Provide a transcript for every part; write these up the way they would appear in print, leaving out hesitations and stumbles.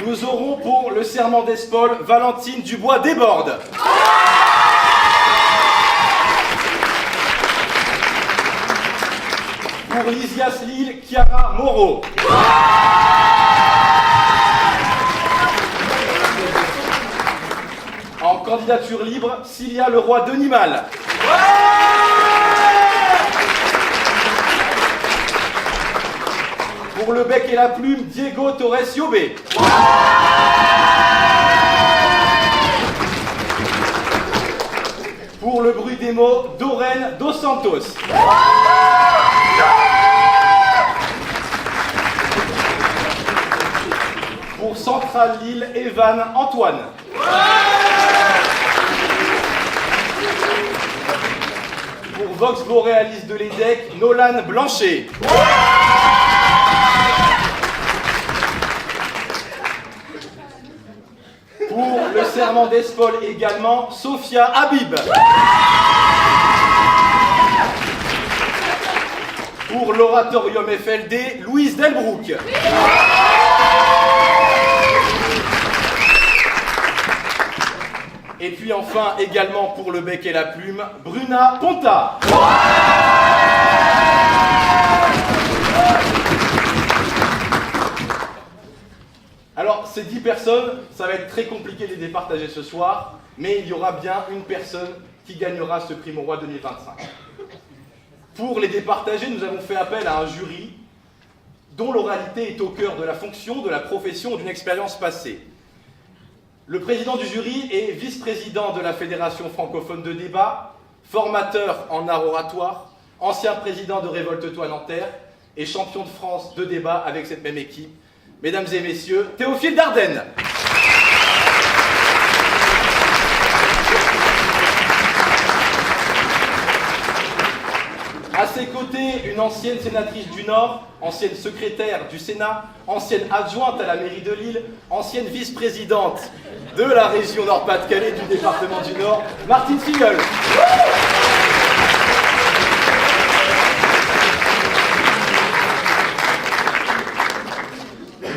Nous aurons pour le serment d'Espol Valentine Dubois-Desbordes. Pour Lysias Lille, Chiara Moreau. En candidature libre, Cilia Leroy Denimal. Pour le bec et la plume, Diego Torres Yobé. Pour le bruit des mots, Doreen Dos Santos. Pour Centrale Lille, Evan Antoine. Pour Vox Borealis de l'EDEC, Nolan Blanchet. Pour le serment d'Espol également, Sophia Habib. Pour l'oratorium FLD, Louise Delbrouck. Et puis enfin, également pour le bec et la plume, Bruna Ponta. Alors, ces 10 personnes, ça va être très compliqué de les départager ce soir, mais il y aura bien une personne qui gagnera ce prix Mauroy 2025. Pour les départager, nous avons fait appel à un jury dont l'oralité est au cœur de la fonction, de la profession, d'une expérience passée. Le président du jury est vice-président de la Fédération francophone de débat, formateur en art oratoire, ancien président de Révolte-toi Nanterre et champion de France de débat avec cette même équipe. Mesdames et messieurs, Théophile Dardenne. À ses côtés, une ancienne sénatrice du Nord, ancienne secrétaire du Sénat, ancienne adjointe à la mairie de Lille, ancienne vice-présidente de la région Nord-Pas-de-Calais du département du Nord, Martine Filleul.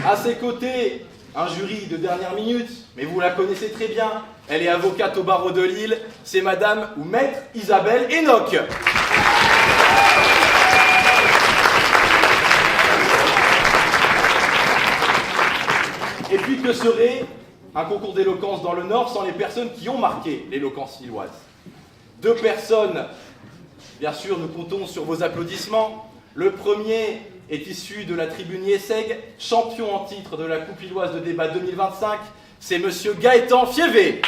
À ses côtés, un jury de dernière minute, mais vous la connaissez très bien, elle est avocate au barreau de Lille, c'est Madame ou Maître Isabelle Enoch. Et puis que serait un concours d'éloquence dans le Nord sans les personnes qui ont marqué l'éloquence lilloise? 2 personnes, bien sûr, nous comptons sur vos applaudissements. Le premier est issu de la tribune Yesseg, champion en titre de la Coupe lilloise de débat 2025, c'est Monsieur Gaëtan Fievé.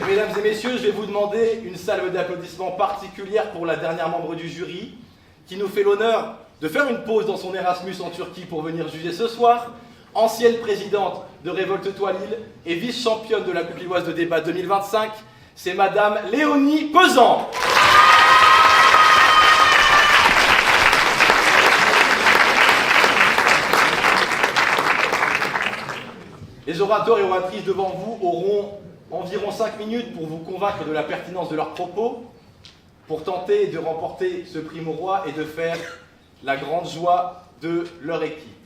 Mesdames et messieurs, je vais vous demander une salve d'applaudissements particulière pour la dernière membre du jury, qui nous fait l'honneur de faire une pause dans son Erasmus en Turquie pour venir juger ce soir, ancienne présidente de Révolte-toi Lille et vice-championne de la Coupe lilloise de débat 2025, c'est Madame Léonie Pesant. Les orateurs et oratrices devant vous auront environ 5 minutes pour vous convaincre de la pertinence de leurs propos, pour tenter de remporter ce prix Mauroy et de faire la grande joie de leur équipe.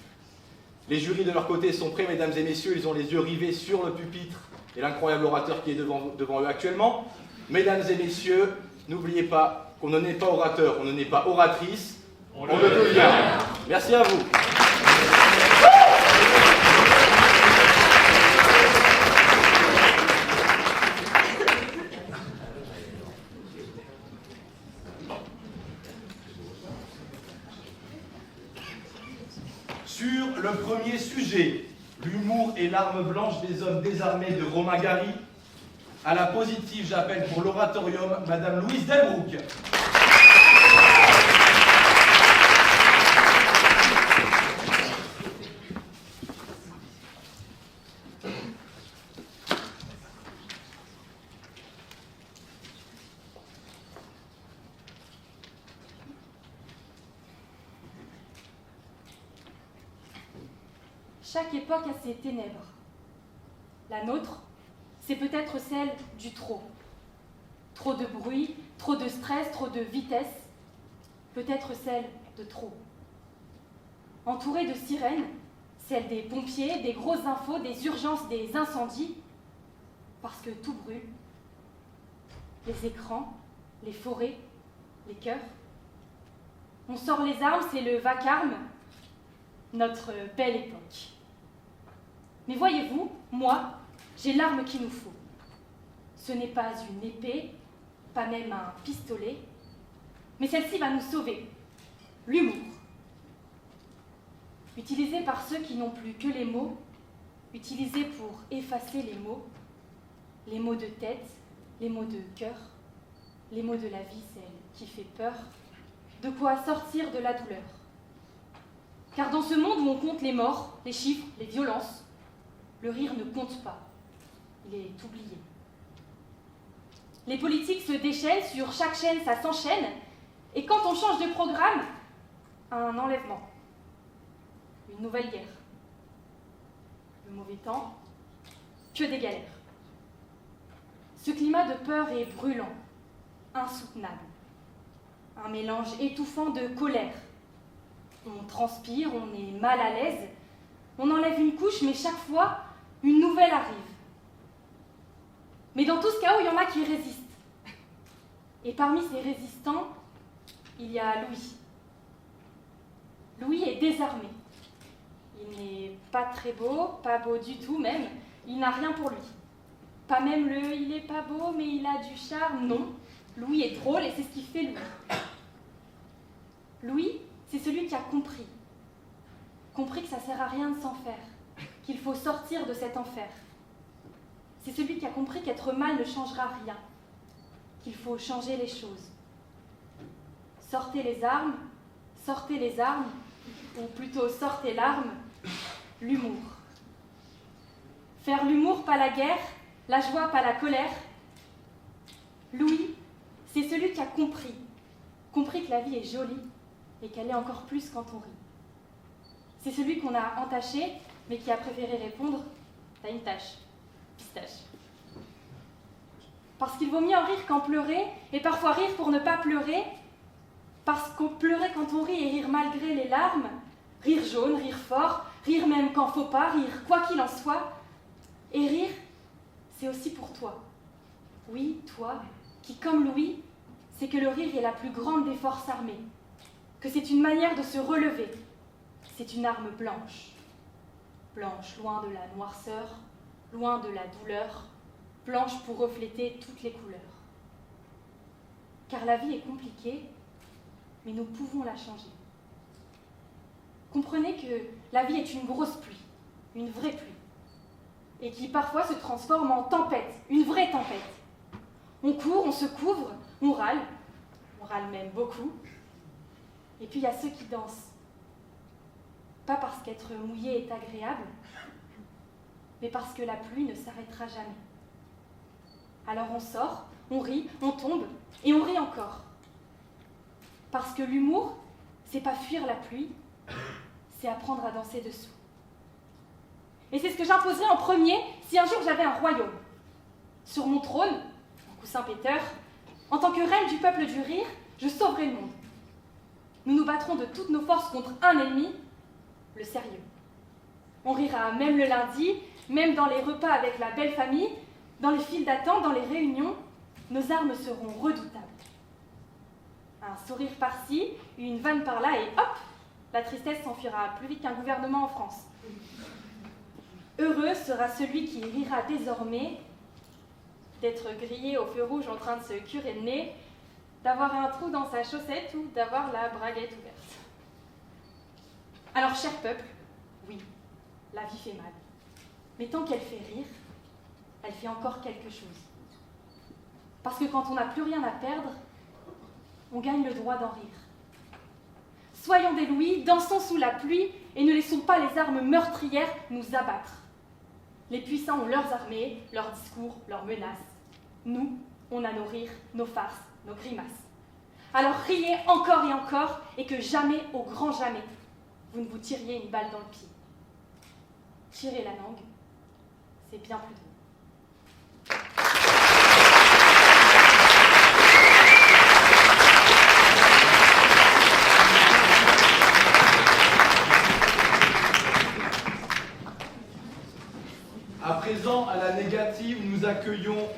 Les jurys de leur côté sont prêts, mesdames et messieurs, ils ont les yeux rivés sur le pupitre et l'incroyable orateur qui est devant eux actuellement. Mesdames et messieurs, n'oubliez pas qu'on ne naît pas orateur, on ne naît pas oratrice, on le devient. Merci à vous. Sur le premier sujet, l'humour et l'arme blanche des hommes désarmés de Romain Gary, à la positive, j'appelle pour l'oratorium Madame Louise Delbrouck. Chaque époque a ses ténèbres. La nôtre, c'est peut-être celle du trop. Trop de bruit, trop de stress, trop de vitesse, peut-être celle de trop. Entourée de sirènes, celle des pompiers, des grosses infos, des urgences, des incendies, parce que tout brûle. Les écrans, les forêts, les cœurs. On sort les armes, c'est le vacarme, notre belle époque. Mais voyez-vous, moi, j'ai l'arme qu'il nous faut. Ce n'est pas une épée, pas même un pistolet, mais celle-ci va nous sauver. L'humour. Utilisé par ceux qui n'ont plus que les mots, utilisé pour effacer les mots de tête, les mots de cœur, les mots de la vie, celle qui fait peur, de quoi sortir de la douleur. Car dans ce monde où on compte les morts, les chiffres, les violences, le rire ne compte pas, il est oublié. Les politiques se déchaînent, sur chaque chaîne ça s'enchaîne, et quand on change de programme, un enlèvement, une nouvelle guerre, le mauvais temps, que des galères. Ce climat de peur est brûlant, insoutenable, un mélange étouffant de colère. On transpire, on est mal à l'aise, on enlève une couche, mais chaque fois, une nouvelle arrive. Mais dans tout ce chaos, il y en a qui résistent. Et parmi ces résistants, il y a Louis. Louis est désarmé. Il n'est pas très beau, pas beau du tout même, il n'a rien pour lui. Pas même le « il est pas beau, mais il a du charme », non. Louis est drôle et c'est ce qui fait Louis. Louis, c'est celui qui a compris que ça sert à rien de s'en faire, qu'il faut sortir de cet enfer. C'est celui qui a compris qu'être mal ne changera rien, qu'il faut changer les choses. Sortez les armes, ou plutôt sortez l'arme, l'humour. Faire l'humour, pas la guerre, la joie, pas la colère. Louis, c'est celui qui a compris que la vie est jolie et qu'elle est encore plus quand on rit. C'est celui qu'on a entaché, mais qui a préféré répondre « t'as une tache, pistache ». Parce qu'il vaut mieux en rire qu'en pleurer, et parfois rire pour ne pas pleurer, parce qu'on pleurait quand on rit et rire malgré les larmes, rire jaune, rire fort, rire même quand faut pas, rire quoi qu'il en soit. Et rire, c'est aussi pour toi. Oui, toi, qui comme Louis, c'est que le rire est la plus grande des forces armées, que c'est une manière de se relever, c'est une arme blanche. Blanche, loin de la noirceur, loin de la douleur, blanche pour refléter toutes les couleurs. Car la vie est compliquée, mais nous pouvons la changer. Comprenez que la vie est une grosse pluie, une vraie pluie, et qui parfois se transforme en tempête, une vraie tempête. On court, on se couvre, on râle même beaucoup, et puis il y a ceux qui dansent. Pas parce qu'être mouillé est agréable, mais parce que la pluie ne s'arrêtera jamais. Alors on sort, on rit, on tombe, et on rit encore. Parce que l'humour, c'est pas fuir la pluie, c'est apprendre à danser dessous. Et c'est ce que j'imposerais en premier si un jour j'avais un royaume. Sur mon trône, en coussin péteur, en tant que reine du peuple du rire, je sauverai le monde. Nous nous battrons de toutes nos forces contre un ennemi, le sérieux. On rira même le lundi, même dans les repas avec la belle famille, dans les files d'attente, dans les réunions, nos armes seront redoutables. Un sourire par-ci, une vanne par-là et hop, la tristesse s'enfuira plus vite qu'un gouvernement en France. Heureux sera celui qui rira désormais d'être grillé au feu rouge en train de se curer le nez, d'avoir un trou dans sa chaussette ou d'avoir la braguette ouverte. Alors, cher peuple, oui, la vie fait mal. Mais tant qu'elle fait rire, elle fait encore quelque chose. Parce que quand on n'a plus rien à perdre, on gagne le droit d'en rire. Soyons des Louis, dansons sous la pluie et ne laissons pas les armes meurtrières nous abattre. Les puissants ont leurs armées, leurs discours, leurs menaces. Nous, on a nos rires, nos farces, nos grimaces. Alors riez encore et encore et que jamais, au grand jamais, vous ne vous tiriez une balle dans le pied. Tirer la langue, c'est bien plus drôle. accueillons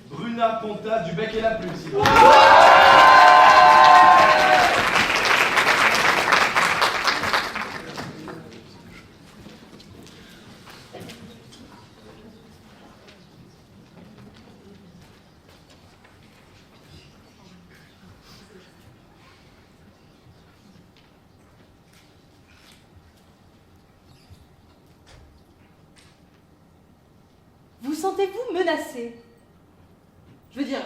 Bruna Ponta du Bec et la Plume, s'il vous plaît. Vous sentez-vous menacé? Je veux dire,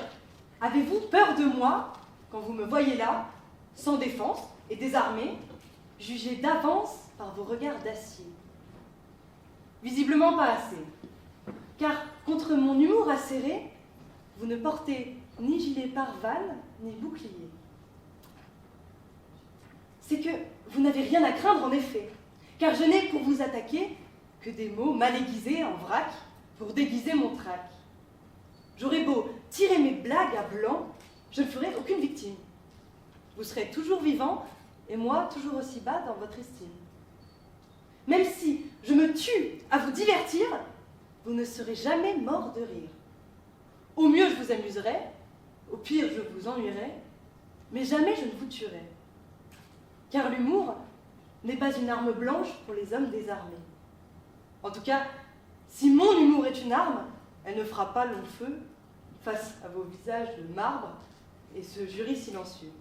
avez-vous peur de moi quand vous me voyez là, sans défense et désarmé, jugé d'avance par vos regards d'acier? Visiblement pas assez, car contre mon humour acéré, vous ne portez ni gilet pare-balles, ni bouclier. C'est que vous n'avez rien à craindre en effet, car je n'ai pour vous attaquer que des mots mal aiguisés en vrac pour déguiser mon trac. J'aurais beau tirer mes blagues à blanc, je ne ferai aucune victime. Vous serez toujours vivant, et moi toujours aussi bas dans votre estime. Même si je me tue à vous divertir, vous ne serez jamais mort de rire. Au mieux, je vous amuserai, au pire, je vous ennuierai, mais jamais je ne vous tuerai. Car l'humour n'est pas une arme blanche pour les hommes désarmés. En tout cas, si mon humour est une arme, elle ne fera pas long feu face à vos visages de marbre et ce jury silencieux.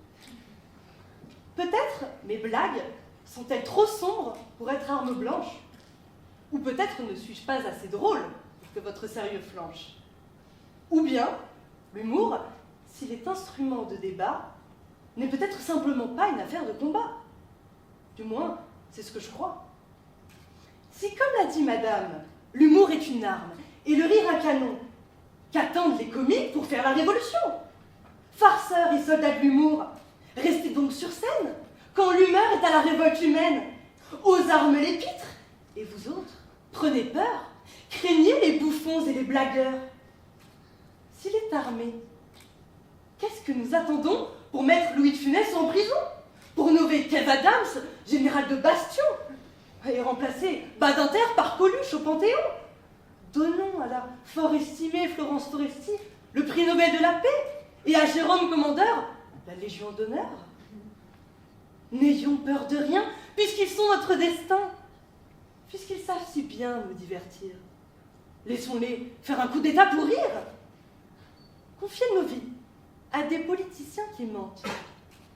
Peut-être mes blagues sont-elles trop sombres pour être arme blanche? Ou peut-être ne suis-je pas assez drôle pour que votre sérieux flanche? Ou bien, l'humour, s'il est instrument de débat, n'est peut-être simplement pas une affaire de combat. Du moins, c'est ce que je crois. Si, comme l'a dit madame, l'humour est une arme et le rire un canon, qu'attendent les comiques pour faire la révolution? Farceurs et soldats de l'humour, restez donc sur scène quand l'humeur est à la révolte humaine. Aux armes les pitres, et vous autres, prenez peur, craignez les bouffons et les blagueurs. S'il est armé, qu'est-ce que nous attendons pour mettre Louis de Funès en prison? Pour nommer Kev Adams, général de Bastion, et remplacer Badinter par Coluche au Panthéon? Donnons à la fort estimée Florence Foresti le prix Nobel de la paix, et à Jérôme Commandeur la Légion d'honneur. N'ayons peur de rien, puisqu'ils sont notre destin, puisqu'ils savent si bien nous divertir. Laissons-les faire un coup d'état pour rire. Confiez nos vies à des politiciens qui mentent,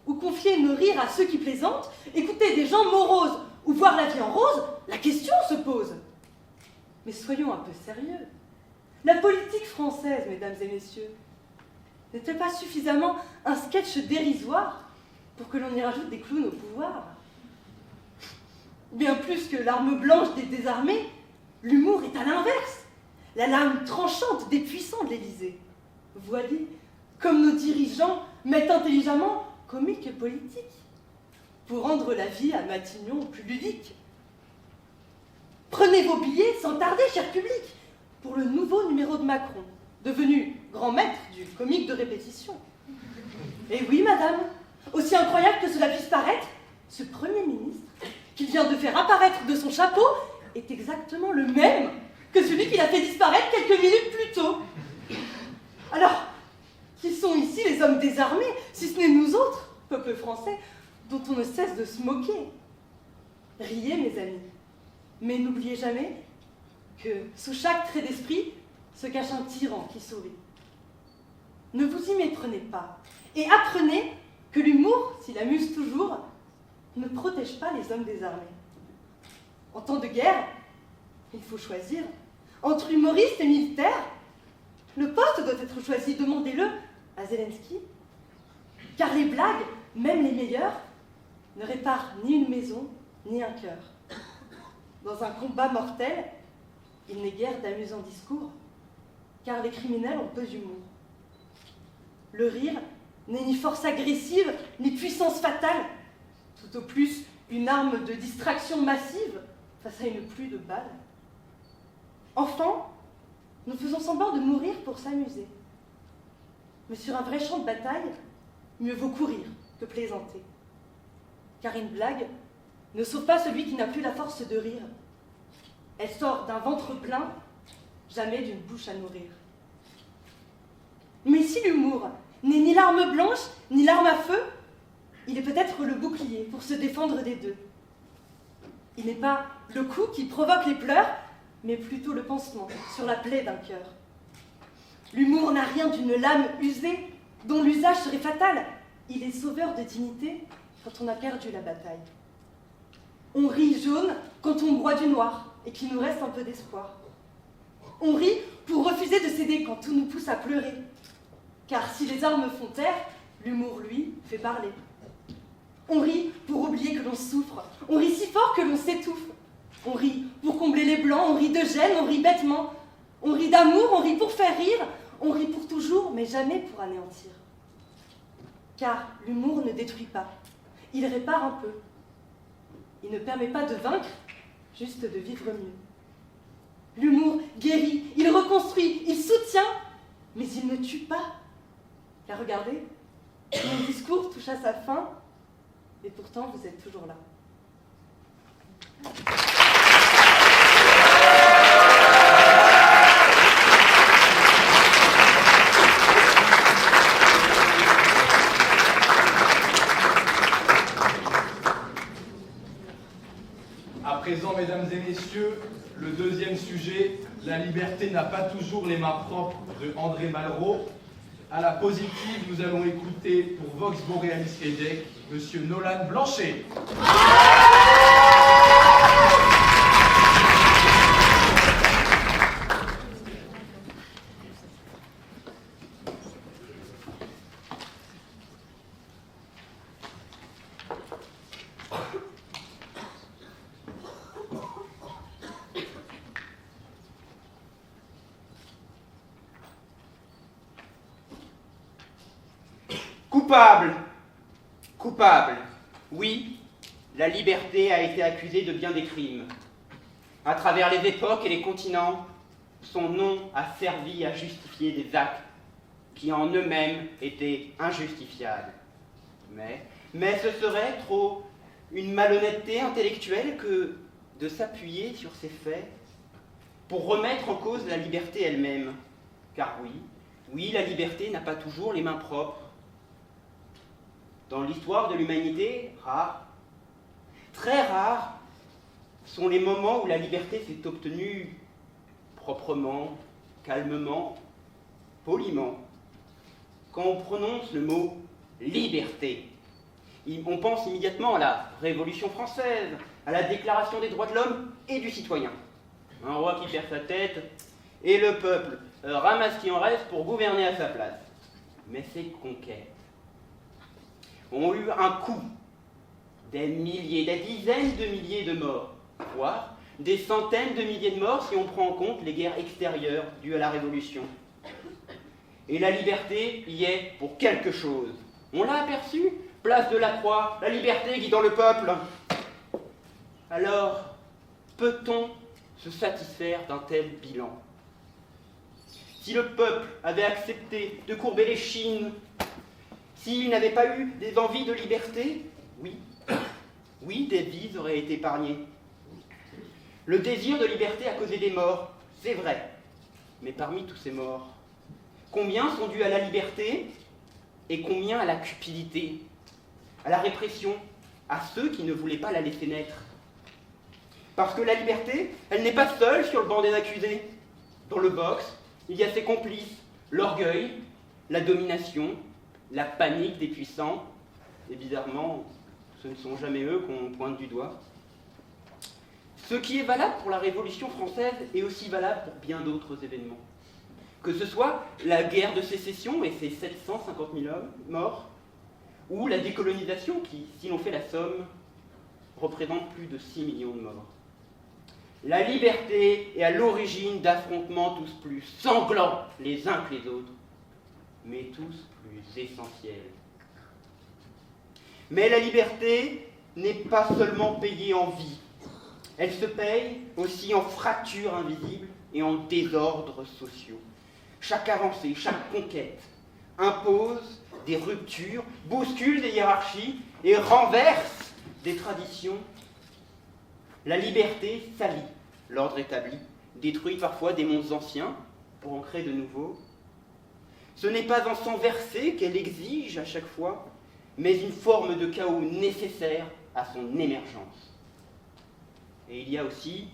ou confier nos rires à ceux qui plaisantent. Écoutez des gens moroses, ou voir la vie en rose, la question se pose. Mais soyons un peu sérieux. La politique française, mesdames et messieurs, n'est-elle pas suffisamment un sketch dérisoire pour que l'on y rajoute des clowns au pouvoir? Bien plus que l'arme blanche des désarmés, l'humour est à l'inverse, la lame tranchante des puissants de l'Élysée. Voyez, comme nos dirigeants mettent intelligemment comique et politique, pour rendre la vie à Matignon plus ludique. Prenez vos billets sans tarder, cher public, pour le nouveau numéro de Macron, devenu grand maître du comique de répétition. Et oui, madame, aussi incroyable que cela puisse paraître, ce Premier ministre, qu'il vient de faire apparaître de son chapeau, est exactement le même que celui qu'il a fait disparaître quelques minutes plus tôt. Alors, qui sont ici les hommes désarmés, si ce n'est nous autres, peuple français, dont on ne cesse de se moquer? Riez, mes amis, mais n'oubliez jamais que sous chaque trait d'esprit se cache un tyran qui sourit. Ne vous y méprenez pas, et apprenez que l'humour, s'il amuse toujours, ne protège pas les hommes désarmés. En temps de guerre, il faut choisir entre humoriste et militaire. Le poste doit être choisi, demandez-le à Zelensky. Car les blagues, même les meilleures, ne réparent ni une maison, ni un cœur. Dans un combat mortel, il n'est guère d'amusants discours, car les criminels ont peu d'humour. Le rire n'est ni force agressive, ni puissance fatale, tout au plus une arme de distraction massive face à une pluie de balles. Enfant, nous faisons semblant de mourir pour s'amuser. Mais sur un vrai champ de bataille, mieux vaut courir que plaisanter. Car une blague ne sauve pas celui qui n'a plus la force de rire. Elle sort d'un ventre plein jamais d'une bouche à nourrir. Mais si l'humour n'est ni l'arme blanche, ni l'arme à feu, il est peut-être le bouclier pour se défendre des deux. Il n'est pas le coup qui provoque les pleurs, mais plutôt le pansement sur la plaie d'un cœur. L'humour n'a rien d'une lame usée, dont l'usage serait fatal. Il est sauveur de dignité quand on a perdu la bataille. On rit jaune quand on boit du noir et qu'il nous reste un peu d'espoir. On rit pour refuser de céder quand tout nous pousse à pleurer. Car si les armes font taire, l'humour, lui, fait parler. On rit pour oublier que l'on souffre. On rit si fort que l'on s'étouffe. On rit pour combler les blancs, on rit de gêne, on rit bêtement. On rit d'amour, on rit pour faire rire. On rit pour toujours, mais jamais pour anéantir. Car l'humour ne détruit pas. Il répare un peu. Il ne permet pas de vaincre, juste de vivre mieux. L'humour guérit, il reconstruit, il soutient, mais il ne tue pas. Car regardez, mon discours touche à sa fin, et pourtant vous êtes toujours là. À présent, mesdames et messieurs, le deuxième sujet, la liberté n'a pas toujours les mains propres, de André Malraux. À la positive, nous allons écouter pour Vox Borealis Québec, Monsieur Nolan Blanchet. Coupable. Coupable. Oui, la liberté a été accusée de bien des crimes. À travers les époques et les continents, son nom a servi à justifier des actes qui en eux-mêmes étaient injustifiables. Mais ce serait trop une malhonnêteté intellectuelle que de s'appuyer sur ces faits pour remettre en cause la liberté elle-même. Car oui, la liberté n'a pas toujours les mains propres. Dans l'histoire de l'humanité, rares, très rares, sont les moments où la liberté s'est obtenue proprement, calmement, poliment. Quand on prononce le mot « liberté », on pense immédiatement à la Révolution française, à la Déclaration des droits de l'homme et du citoyen. Un roi qui perd sa tête et le peuple ramasse ce qui en reste pour gouverner à sa place. Mais ces conquêtes ont eu un coût, des milliers, des dizaines de milliers de morts, voire des centaines de milliers de morts si on prend en compte les guerres extérieures dues à la Révolution. Et la liberté y est pour quelque chose. On l'a aperçu, place de la Croix, la liberté guidant le peuple. Alors, peut-on se satisfaire d'un tel bilan? Si le peuple avait accepté de courber les chines, s'il n'avait pas eu des envies de liberté, oui, des vies auraient été épargnées. Le désir de liberté a causé des morts, c'est vrai. Mais parmi tous ces morts, combien sont dus à la liberté et combien à la cupidité, à la répression, à ceux qui ne voulaient pas la laisser naître? Parce que la liberté, elle n'est pas seule sur le banc des accusés. Dans le box, il y a ses complices, l'orgueil, la domination, la panique des puissants, et bizarrement, ce ne sont jamais eux qu'on pointe du doigt. Ce qui est valable pour la Révolution française est aussi valable pour bien d'autres événements. Que ce soit la guerre de sécession et ses 750 000 hommes morts, ou la décolonisation qui, si l'on fait la somme, représente plus de 6 millions de morts. La liberté est à l'origine d'affrontements tous plus sanglants les uns que les autres, mais tous plus essentiels. Mais la liberté n'est pas seulement payée en vie, elle se paye aussi en fractures invisibles et en désordres sociaux. Chaque avancée, chaque conquête impose des ruptures, bouscule des hiérarchies et renverse des traditions. La liberté salit l'ordre établi, détruit parfois des mondes anciens pour en créer de nouveaux. Ce n'est pas un sang versé qu'elle exige à chaque fois, mais une forme de chaos nécessaire à son émergence. Et il y a aussi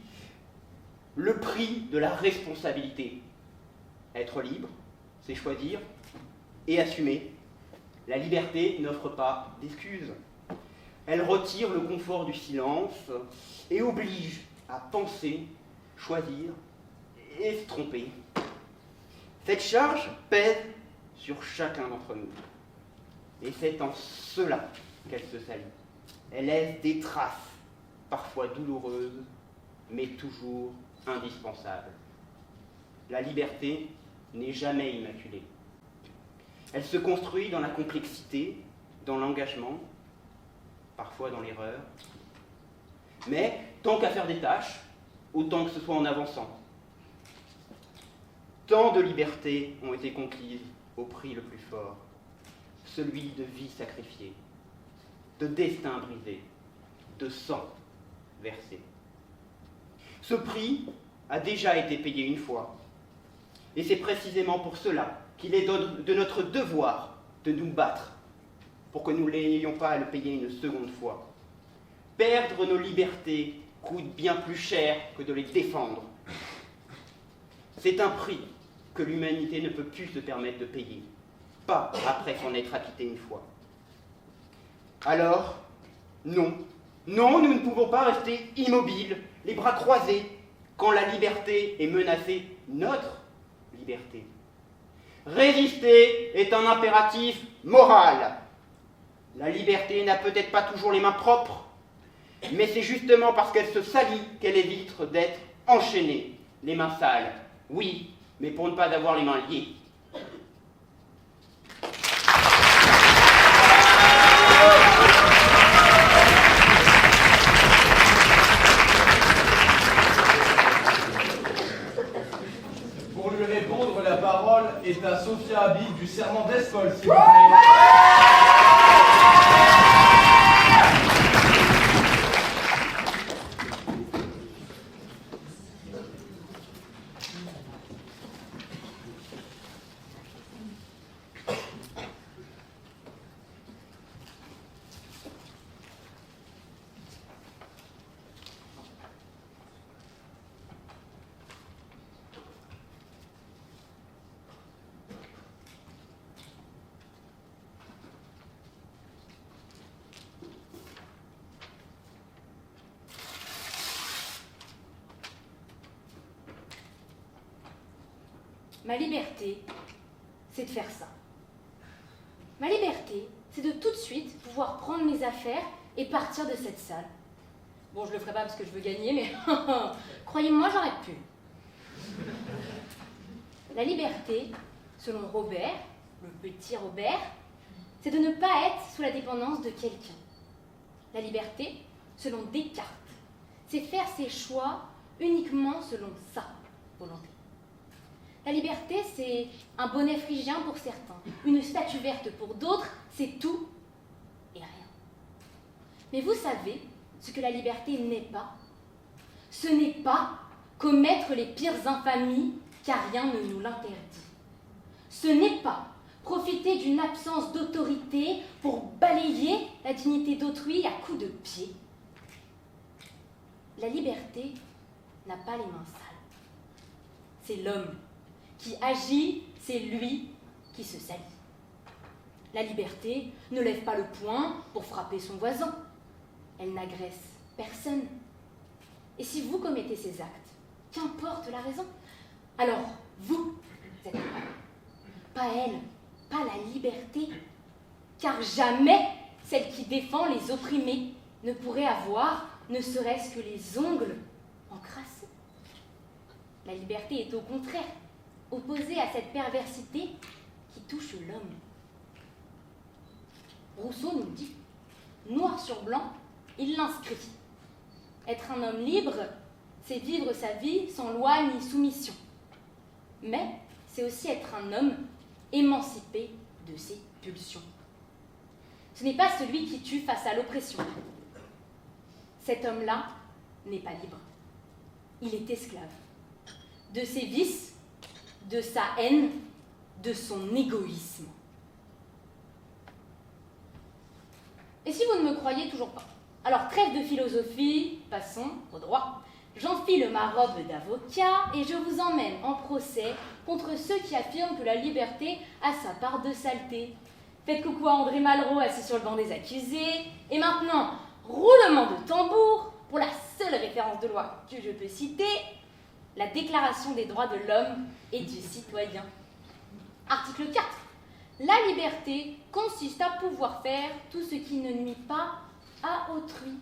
le prix de la responsabilité. Être libre, c'est choisir et assumer. La liberté n'offre pas d'excuses. Elle retire le confort du silence et oblige à penser, choisir et se tromper. Cette charge pèse sur chacun d'entre nous. Et c'est en cela qu'elle se salit. Elle laisse des traces, parfois douloureuses, mais toujours indispensables. La liberté n'est jamais immaculée. Elle se construit dans la complexité, dans l'engagement, parfois dans l'erreur. Mais tant qu'à faire des tâches, autant que ce soit en avançant. Tant de libertés ont été conquises au prix le plus fort, celui de vies sacrifiées, de destins brisés, de sang versé. Ce prix a déjà été payé une fois, et c'est précisément pour cela qu'il est de notre devoir de nous battre, pour que nous n'ayons pas à le payer une seconde fois. Perdre nos libertés coûte bien plus cher que de les défendre. C'est un prix que l'humanité ne peut plus se permettre de payer, pas après s'en être acquittée une fois. Alors, non, nous ne pouvons pas rester immobiles, les bras croisés, quand la liberté est menacée, notre liberté. Résister est un impératif moral. La liberté n'a peut-être pas toujours les mains propres, mais c'est justement parce qu'elle se salit qu'elle évite d'être enchaînée, les mains sales. Oui, mais pour ne pas avoir les mains liées. Pour lui répondre, la parole est à Sophia Habib du serment d'Espol, s'il vous plaît. Ma liberté, c'est de faire ça. Ma liberté, c'est de tout de suite pouvoir prendre mes affaires et partir de cette salle. Bon, je le ferai pas parce que je veux gagner, mais croyez-moi, j'aurais pu. La liberté, selon Robert, le petit Robert, c'est de ne pas être sous la dépendance de quelqu'un. La liberté, selon Descartes, c'est faire ses choix uniquement selon sa volonté. La liberté, c'est un bonnet phrygien pour certains, une statue verte pour d'autres, c'est tout et rien. Mais vous savez ce que la liberté n'est pas? Ce n'est pas commettre les pires infamies, car rien ne nous l'interdit. Ce n'est pas profiter d'une absence d'autorité pour balayer la dignité d'autrui à coups de pied. La liberté n'a pas les mains sales. C'est l'homme qui agit, c'est lui qui se salit. La liberté ne lève pas le poing pour frapper son voisin. Elle n'agresse personne. Et si vous commettez ces actes, qu'importe la raison, alors vous êtes coupable. Pas elle, pas la liberté. Car jamais celle qui défend les opprimés ne pourrait avoir ne serait-ce que les ongles encrassés. La liberté est au contraire opposée à cette perversité qui touche l'homme. Rousseau nous dit, noir sur blanc, il l'inscrit. Être un homme libre, c'est vivre sa vie sans loi ni soumission. Mais c'est aussi être un homme émancipé de ses pulsions. Ce n'est pas celui qui tue face à l'oppression. Cet homme-là n'est pas libre. Il est esclave. de ses vices, de sa haine, de son égoïsme. Et si vous ne me croyez toujours pas, alors trêve de philosophie, passons au droit. J'enfile ma robe d'avocat et je vous emmène en procès contre ceux qui affirment que la liberté a sa part de saleté. Faites coucou à André Malraux assis sur le banc des accusés. Et maintenant, roulement de tambour pour la seule référence de loi que je peux citer, la Déclaration des droits de l'homme et du citoyen. Article 4. La liberté consiste à pouvoir faire tout ce qui ne nuit pas à autrui.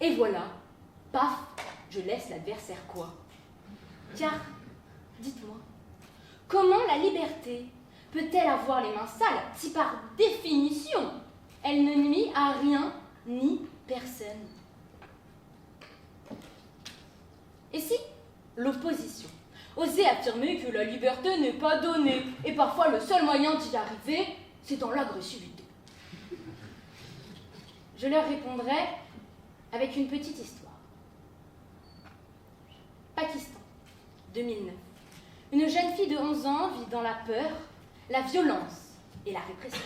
Et voilà, paf, je laisse l'adversaire quoi? Car, dites-moi, comment la liberté peut-elle avoir les mains sales si par définition, elle ne nuit à rien ni personne? Et si l'opposition osait affirmer que la liberté n'est pas donnée et parfois le seul moyen d'y arriver, c'est dans l'agressivité? Je leur répondrai avec une petite histoire. Pakistan, 2009. Une jeune fille de 11 ans vit dans la peur, la violence et la répression.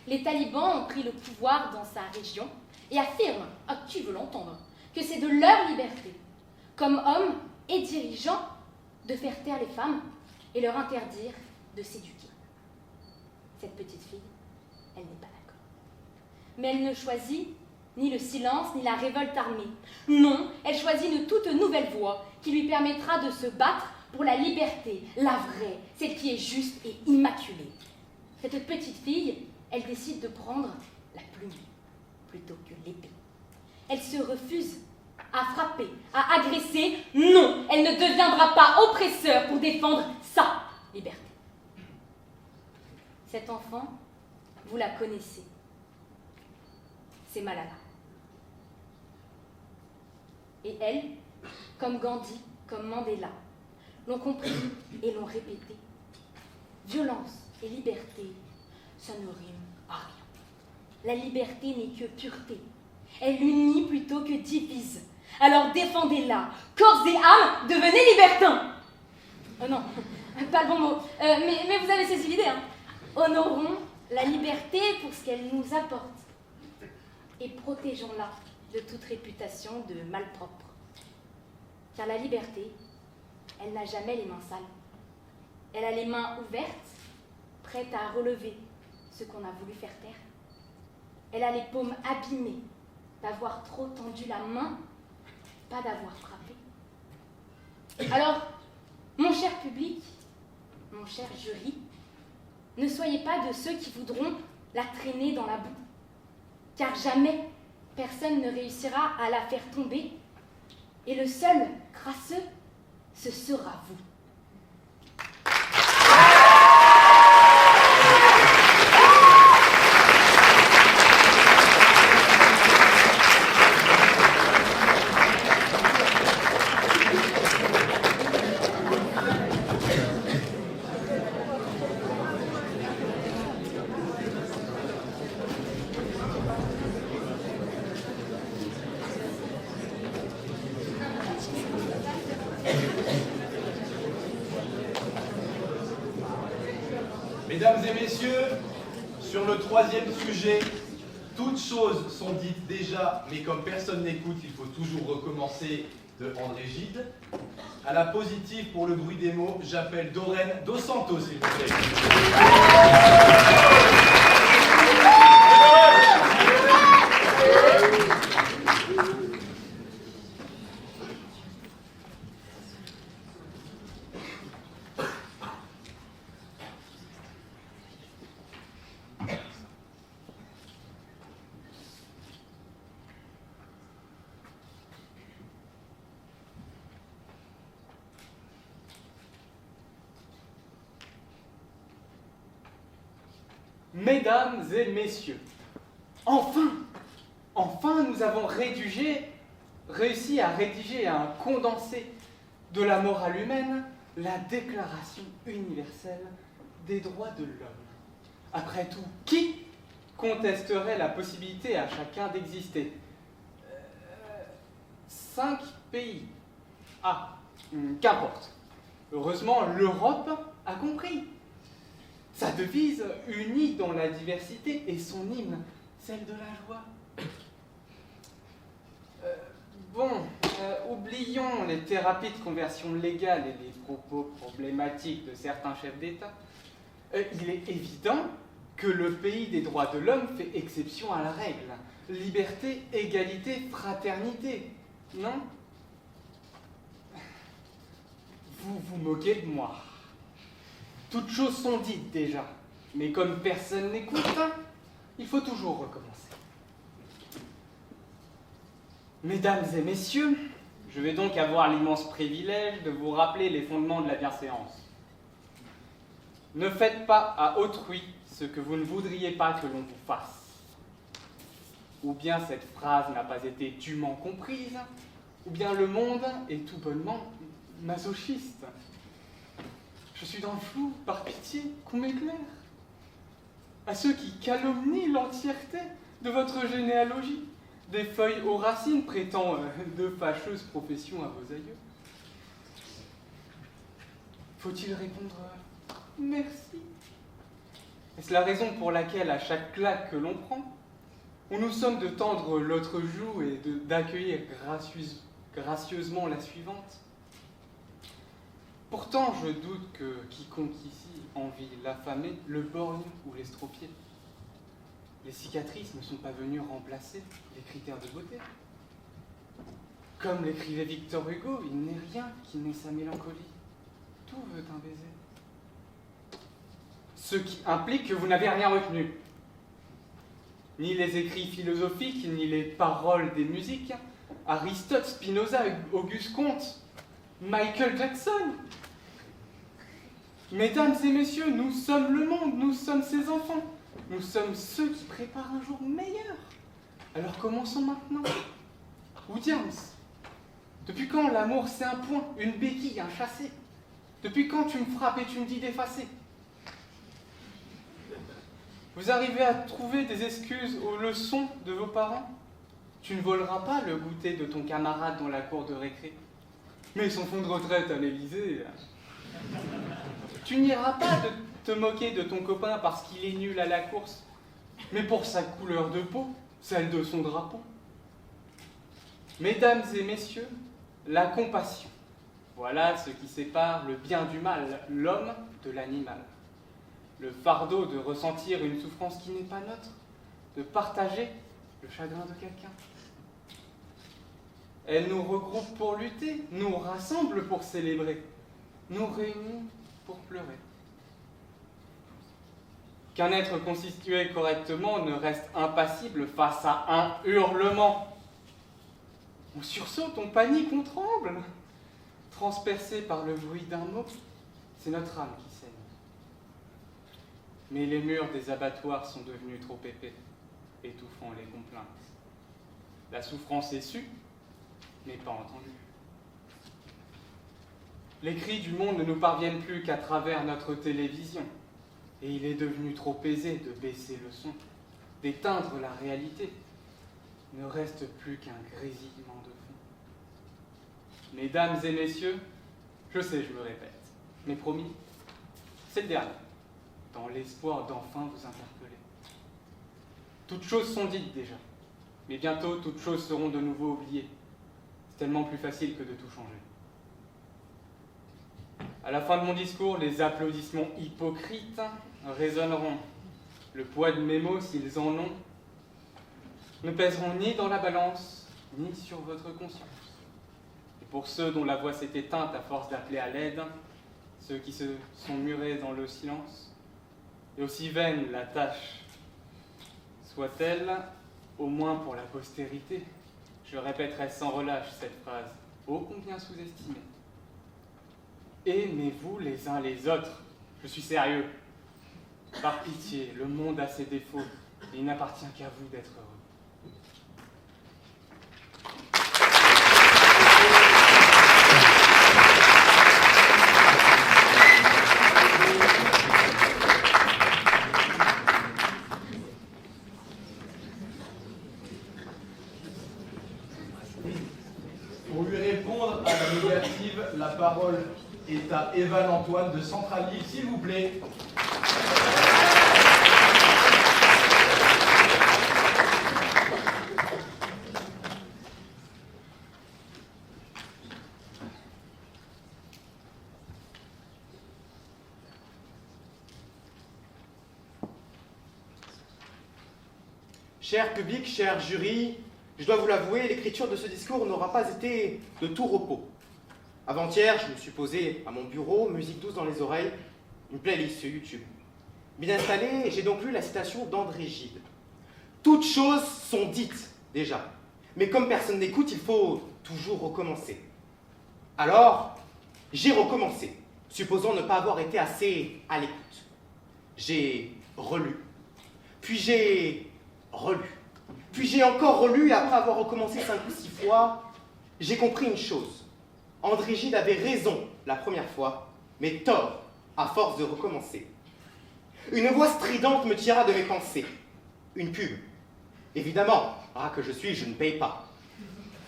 Les talibans ont pris le pouvoir dans sa région et affirment, à qui veut l'entendre, que c'est de leur liberté, comme hommes et dirigeants, de faire taire les femmes et leur interdire de s'éduquer. Cette petite fille, elle n'est pas d'accord. Mais elle ne choisit ni le silence, ni la révolte armée. Non, elle choisit une toute nouvelle voie qui lui permettra de se battre pour la liberté, la vraie, celle qui est juste et immaculée. Cette petite fille, elle décide de prendre la plume plutôt que l'épée. Elle se refuse à frapper, à agresser. Non, elle ne deviendra pas oppresseur pour défendre sa liberté. Cette enfant, vous la connaissez. C'est Malala. Et elle, comme Gandhi, comme Mandela, l'ont compris et l'ont répété. Violence et liberté, ça ne rime à rien. La liberté n'est que pureté. Elle unit plutôt que divise. Alors défendez-la, corps et âme, devenez libertins. Oh non, pas le bon mot. Mais vous avez saisi l'idée, hein. Honorons la liberté pour ce qu'elle nous apporte. Et protégeons-la de toute réputation de malpropre. Car la liberté, elle n'a jamais les mains sales. Elle a les mains ouvertes, prête à relever ce qu'on a voulu faire taire. Elle a les paumes abîmées d'avoir trop tendu la main, pas d'avoir frappé. Alors, mon cher public, mon cher jury, ne soyez pas de ceux qui voudront la traîner dans la boue. Car jamais personne ne réussira à la faire tomber, et le seul crasseux, ce sera vous. Mesdames et messieurs, sur le troisième sujet, toutes choses sont dites déjà, mais comme personne n'écoute, il faut toujours recommencer, de André Gide. À la positive pour le bruit des mots, j'appelle Doreen Dos Santos, s'il vous plaît. Mesdames et messieurs, enfin nous avons réussi à rédiger un condensé de la morale humaine, la Déclaration universelle des droits de l'homme. Après tout, qui contesterait la possibilité à chacun d'exister? 5 pays. Ah, Qu'importe. Heureusement, l'Europe a compris. Sa devise, unie dans la diversité, et son hymne, celle de la joie. Oublions les thérapies de conversion légale et les propos problématiques de certains chefs d'État. Il est évident que le pays des droits de l'homme fait exception à la règle. Liberté, égalité, fraternité. Non? Vous vous moquez de moi. Toutes choses sont dites déjà, mais comme personne n'écoute, il faut toujours recommencer. Mesdames et messieurs, je vais donc avoir l'immense privilège de vous rappeler les fondements de la bienséance. Ne faites pas à autrui ce que vous ne voudriez pas que l'on vous fasse. Ou bien cette phrase n'a pas été dûment comprise, ou bien le monde est tout bonnement masochiste. Je suis dans le flou, par pitié, qu'on m'éclaire. À ceux qui calomnient l'entièreté de votre généalogie, des feuilles aux racines prêtant de fâcheuses professions à vos aïeux. Faut-il répondre merci? Est-ce la raison pour laquelle, à chaque claque que l'on prend, on nous somme de tendre l'autre joue et d'accueillir gracieusement la suivante? Pourtant, je doute que quiconque ici envie l'affamé, le borgne ou l'estropié. Les cicatrices ne sont pas venues remplacer les critères de beauté. Comme l'écrivait Victor Hugo, il n'est rien qui n'ait sa mélancolie. Tout veut un baiser. Ce qui implique que vous n'avez rien retenu. Ni les écrits philosophiques, ni les paroles des musiques. Aristote, Spinoza, Auguste Comte, Michael Jackson. Mesdames et messieurs, nous sommes le monde, nous sommes ses enfants. Nous sommes ceux qui préparent un jour meilleur. Alors commençons maintenant. Williams, depuis quand l'amour c'est un point, une béquille, un chassé? Depuis quand tu me frappes et tu me dis d'effacer? Vous arrivez à trouver des excuses aux leçons de vos parents? Tu ne voleras pas le goûter de ton camarade dans la cour de récré. Mais son fonds de retraite à l'Élysée. Tu n'iras pas te moquer de ton copain parce qu'il est nul à la course, mais pour sa couleur de peau, celle de son drapeau. Mesdames et messieurs, la compassion. Voilà ce qui sépare le bien du mal, l'homme de l'animal. Le fardeau de ressentir une souffrance qui n'est pas nôtre, de partager le chagrin de quelqu'un. Elle nous regroupe pour lutter, nous rassemble pour célébrer, nous réunit pour pleurer. Qu'un être constitué correctement ne reste impassible face à un hurlement. On sursaute, on panique, on tremble. Transpercé par le bruit d'un mot, c'est notre âme qui saigne. Mais les murs des abattoirs sont devenus trop épais, étouffant les complaintes. La souffrance est sue, mais pas entendue. Les cris du monde ne nous parviennent plus qu'à travers notre télévision. Et il est devenu trop aisé de baisser le son, d'éteindre la réalité. Il ne reste plus qu'un grésillement de fond. Mesdames et messieurs, je sais, je me répète, mais promis, c'est le dernier, dans l'espoir d'enfin vous interpeller. Toutes choses sont dites déjà, mais bientôt toutes choses seront de nouveau oubliées. C'est tellement plus facile que de tout changer. À la fin de mon discours, les applaudissements hypocrites résonneront. Le poids de mes mots, s'ils en ont, ne pèseront ni dans la balance, ni sur votre conscience. Et pour ceux dont la voix s'est éteinte à force d'appeler à l'aide, ceux qui se sont murés dans le silence, et aussi vaine la tâche soit-elle, au moins pour la postérité, je répéterai sans relâche cette phrase, ô combien sous-estimée. Aimez-vous les uns les autres. Je suis sérieux. Par pitié, le monde a ses défauts et il n'appartient qu'à vous d'être heureux. Pour lui répondre à la négative, la parole est à Evan Antoine de Centralie, s'il vous plaît. Cher public, cher jury, je dois vous l'avouer, l'écriture de ce discours n'aura pas été de tout repos. Avant-hier, je me suis posé à mon bureau, musique douce dans les oreilles, une playlist sur YouTube. Bien installée, j'ai donc lu la citation d'André Gide. Toutes choses sont dites, déjà. Mais comme personne n'écoute, il faut toujours recommencer. Alors, j'ai recommencé, supposant ne pas avoir été assez à l'écoute. J'ai relu, puis j'ai relu, puis j'ai encore relu, et après avoir recommencé 5 ou 6 fois, j'ai compris une chose. André Gide avait raison la première fois, mais tort à force de recommencer. Une voix stridente me tira de mes pensées. Une pub. Évidemment, que je suis, je ne paye pas.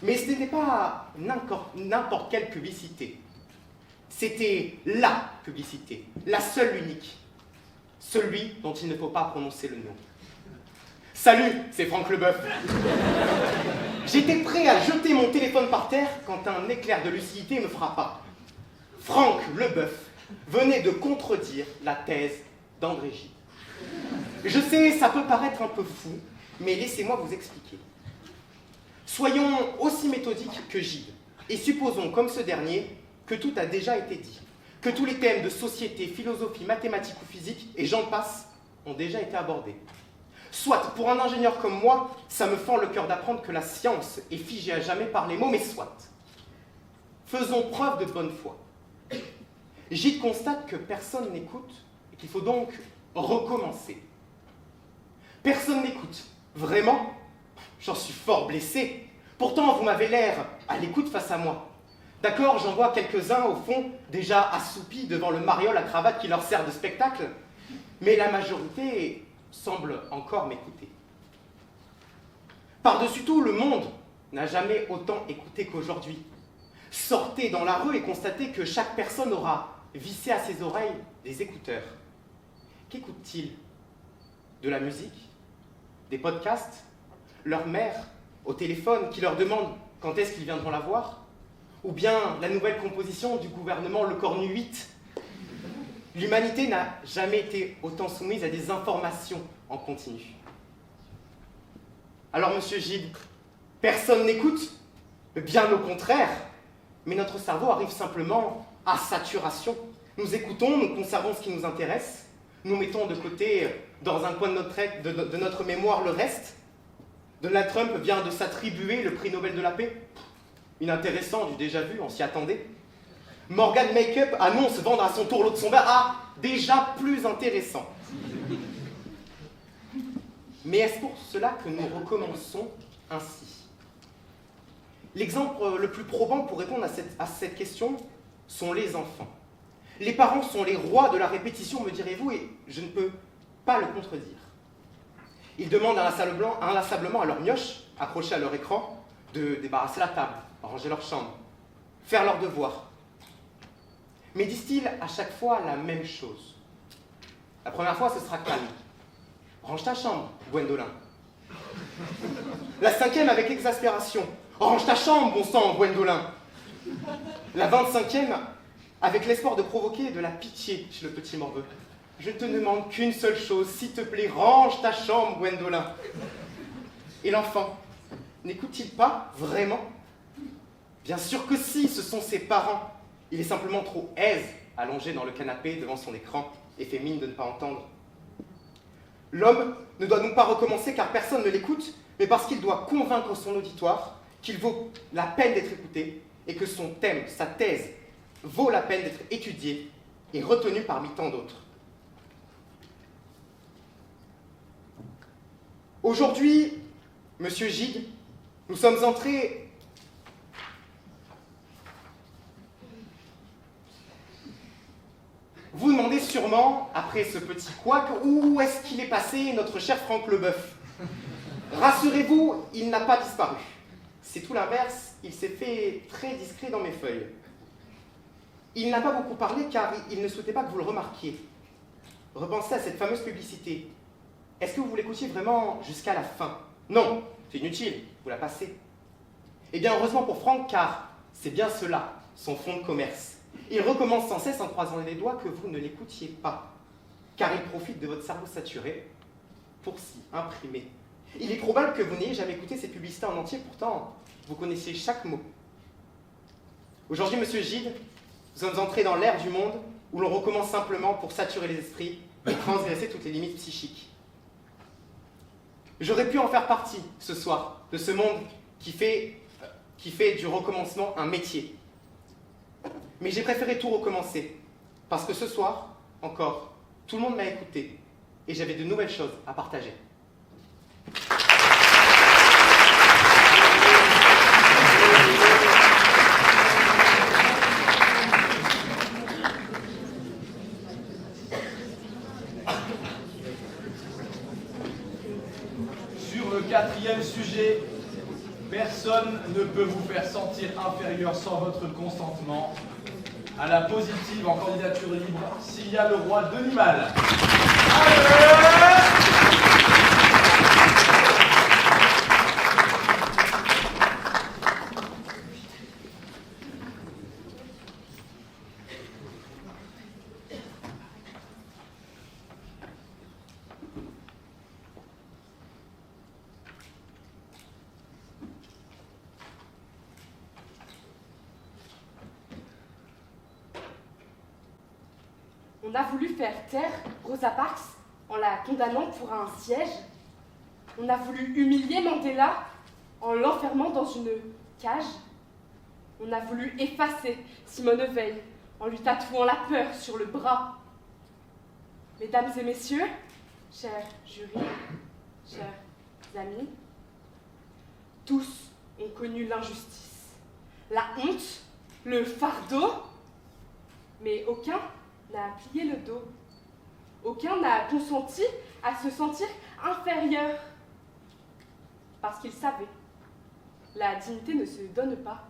Mais ce n'était pas n'importe quelle publicité. C'était la publicité, la seule unique. Celui dont il ne faut pas prononcer le nom. Salut, c'est Franck Leboeuf. J'étais prêt à jeter mon téléphone par terre quand un éclair de lucidité me frappa. Franck Leboeuf venait de contredire la thèse d'André Gide. Je sais, ça peut paraître un peu fou, mais laissez-moi vous expliquer. Soyons aussi méthodiques que Gide, et supposons, comme ce dernier, que tout a déjà été dit, que tous les thèmes de société, philosophie, mathématiques ou physique, et j'en passe, ont déjà été abordés. Soit, pour un ingénieur comme moi, ça me fend le cœur d'apprendre que la science est figée à jamais par les mots, mais soit. Faisons preuve de bonne foi. Gide constate que personne n'écoute et qu'il faut donc recommencer. Personne n'écoute. Vraiment? J'en suis fort blessé. Pourtant, vous m'avez l'air à l'écoute face à moi. D'accord, j'en vois quelques-uns, au fond, déjà assoupis devant le mariole à cravate qui leur sert de spectacle, mais la majorité semble encore m'écouter. Par-dessus tout, le monde n'a jamais autant écouté qu'aujourd'hui. Sortez dans la rue et constatez que chaque personne aura vissé à ses oreilles des écouteurs. Qu'écoutent-ils? De la musique? Des podcasts? Leur mère au téléphone qui leur demande quand est-ce qu'ils viendront la voir? Ou bien la nouvelle composition du gouvernement Le Cornu 8? L'humanité n'a jamais été autant soumise à des informations en continu. Alors, monsieur Gide, personne n'écoute? Bien au contraire, mais notre cerveau arrive simplement à saturation. Nous écoutons, nous conservons ce qui nous intéresse, nous mettons de côté, dans un coin de notre mémoire, le reste. Donald Trump vient de s'attribuer le prix Nobel de la paix. Inintéressant, du déjà vu, on s'y attendait. Morgan Makeup annonce vendre à son tour l'eau de son verre. Ah, déjà plus intéressant. Mais est-ce pour cela que nous recommençons ainsi? L'exemple le plus probant pour répondre à cette question sont les enfants. Les parents sont les rois de la répétition, me direz-vous, et je ne peux pas le contredire. Ils demandent inlassablement à leur mioche, accrochée à leur écran, de débarrasser la table, ranger leur chambre, faire leurs devoirs. Mais disent-ils à chaque fois la même chose? La première fois, ce sera calme. Range ta chambre, Gwendolyn. La 5e avec exaspération. Range ta chambre, bon sang, Gwendolyn. La 25e avec l'espoir de provoquer de la pitié chez le petit morveux. Je te demande qu'une seule chose, s'il te plaît, range ta chambre, Gwendolyn. Et l'enfant, n'écoute-t-il pas vraiment? Bien sûr que si, ce sont ses parents. Il est simplement trop aise, allongé dans le canapé devant son écran, et fait mine de ne pas entendre. L'homme ne doit donc pas recommencer car personne ne l'écoute, mais parce qu'il doit convaincre son auditoire qu'il vaut la peine d'être écouté et que son thème, sa thèse, vaut la peine d'être étudiée et retenue parmi tant d'autres. Aujourd'hui, monsieur Gide, nous sommes entrés Vous demandez sûrement, après ce petit couac, où est-ce qu'il est passé notre cher Franck Leboeuf? Rassurez-vous, il n'a pas disparu. C'est tout l'inverse, il s'est fait très discret dans mes feuilles. Il n'a pas beaucoup parlé car il ne souhaitait pas que vous le remarquiez. Repensez à cette fameuse publicité. Est-ce que vous l'écoutiez vraiment jusqu'à la fin? Non, c'est inutile, vous la passez. Eh bien, heureusement pour Franck, car c'est bien cela, son fonds de commerce. Il recommence sans cesse en croisant les doigts que vous ne l'écoutiez pas, car il profite de votre cerveau saturé pour s'y imprimer. Il est probable que vous n'ayez jamais écouté ces publicités en entier, pourtant, vous connaissiez chaque mot. Aujourd'hui, monsieur Gide, nous sommes entrés dans l'ère du monde où l'on recommence simplement pour saturer les esprits et transgresser toutes les limites psychiques. J'aurais pu en faire partie ce soir, de ce monde qui fait du recommencement un métier. Mais j'ai préféré tout recommencer, parce que ce soir, encore, tout le monde m'a écouté, et j'avais de nouvelles choses à partager. Sur le quatrième sujet, personne ne peut vous faire sentir inférieur sans votre consentement. À la positive en candidature libre, s'il y a le roi Denimal. On a voulu faire taire Rosa Parks en la condamnant pour un siège. On a voulu humilier Mandela en l'enfermant dans une cage. On a voulu effacer Simone Veil en lui tatouant la peur sur le bras. Mesdames et messieurs, chers jurys, chers amis, tous ont connu l'injustice, la honte, le fardeau, mais aucun n'a plié le dos. Aucun n'a consenti à se sentir inférieur. Parce qu'il savait, la dignité ne se donne pas,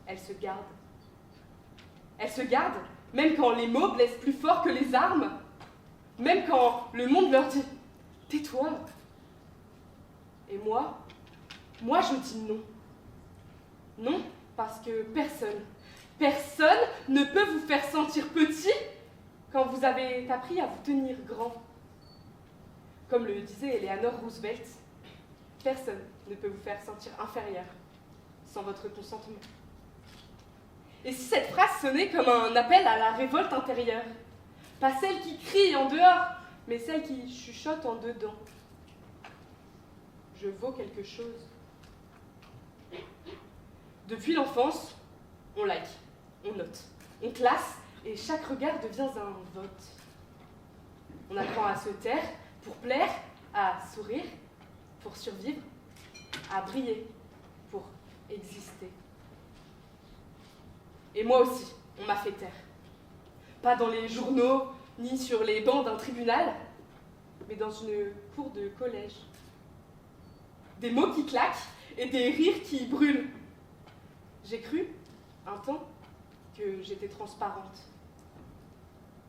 elle se garde. Elle se garde, même quand les mots blessent plus fort que les armes, même quand le monde leur dit « tais-toi ». Et moi je dis non. Non, parce que personne ne peut vous faire sentir petit quand vous avez appris à vous tenir grand. Comme le disait Eleanor Roosevelt, personne ne peut vous faire sentir inférieur sans votre consentement. Et si cette phrase sonnait comme un appel à la révolte intérieure, pas celle qui crie en dehors, mais celle qui chuchote en dedans. Je vaux quelque chose. Depuis l'enfance, on like, on note, on classe, et chaque regard devient un vote. On apprend à se taire pour plaire, à sourire pour survivre, à briller pour exister. Et moi aussi, on m'a fait taire. Pas dans les journaux, ni sur les bancs d'un tribunal, mais dans une cour de collège. Des mots qui claquent et des rires qui brûlent. J'ai cru, un temps, que j'étais transparente.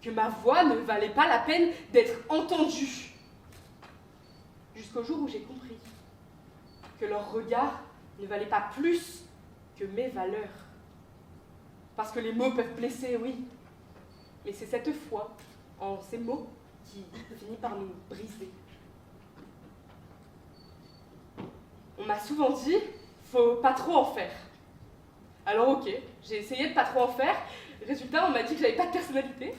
Que ma voix ne valait pas la peine d'être entendue. Jusqu'au jour où j'ai compris que leur regard ne valait pas plus que mes valeurs. Parce que les mots peuvent blesser, oui, mais c'est cette foi en ces mots qui finit par nous briser. On m'a souvent dit, faut pas trop en faire. Alors ok, j'ai essayé de pas trop en faire. Résultat, on m'a dit que j'avais pas de personnalité.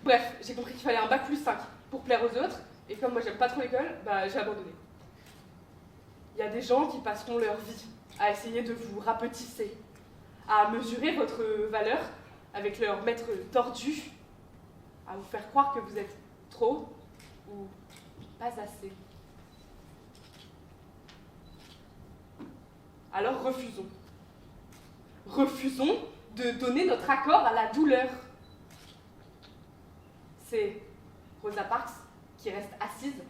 Bref, j'ai compris qu'il fallait un bac plus 5 pour plaire aux autres. Et comme moi j'aime pas trop l'école, j'ai abandonné. Il y a des gens qui passeront leur vie à essayer de vous rapetisser, à mesurer votre valeur avec leur maître tordu, à vous faire croire que vous êtes trop ou pas assez. Alors refusons. Refusons de donner notre accord à la douleur. C'est Rosa Parks qui reste assise,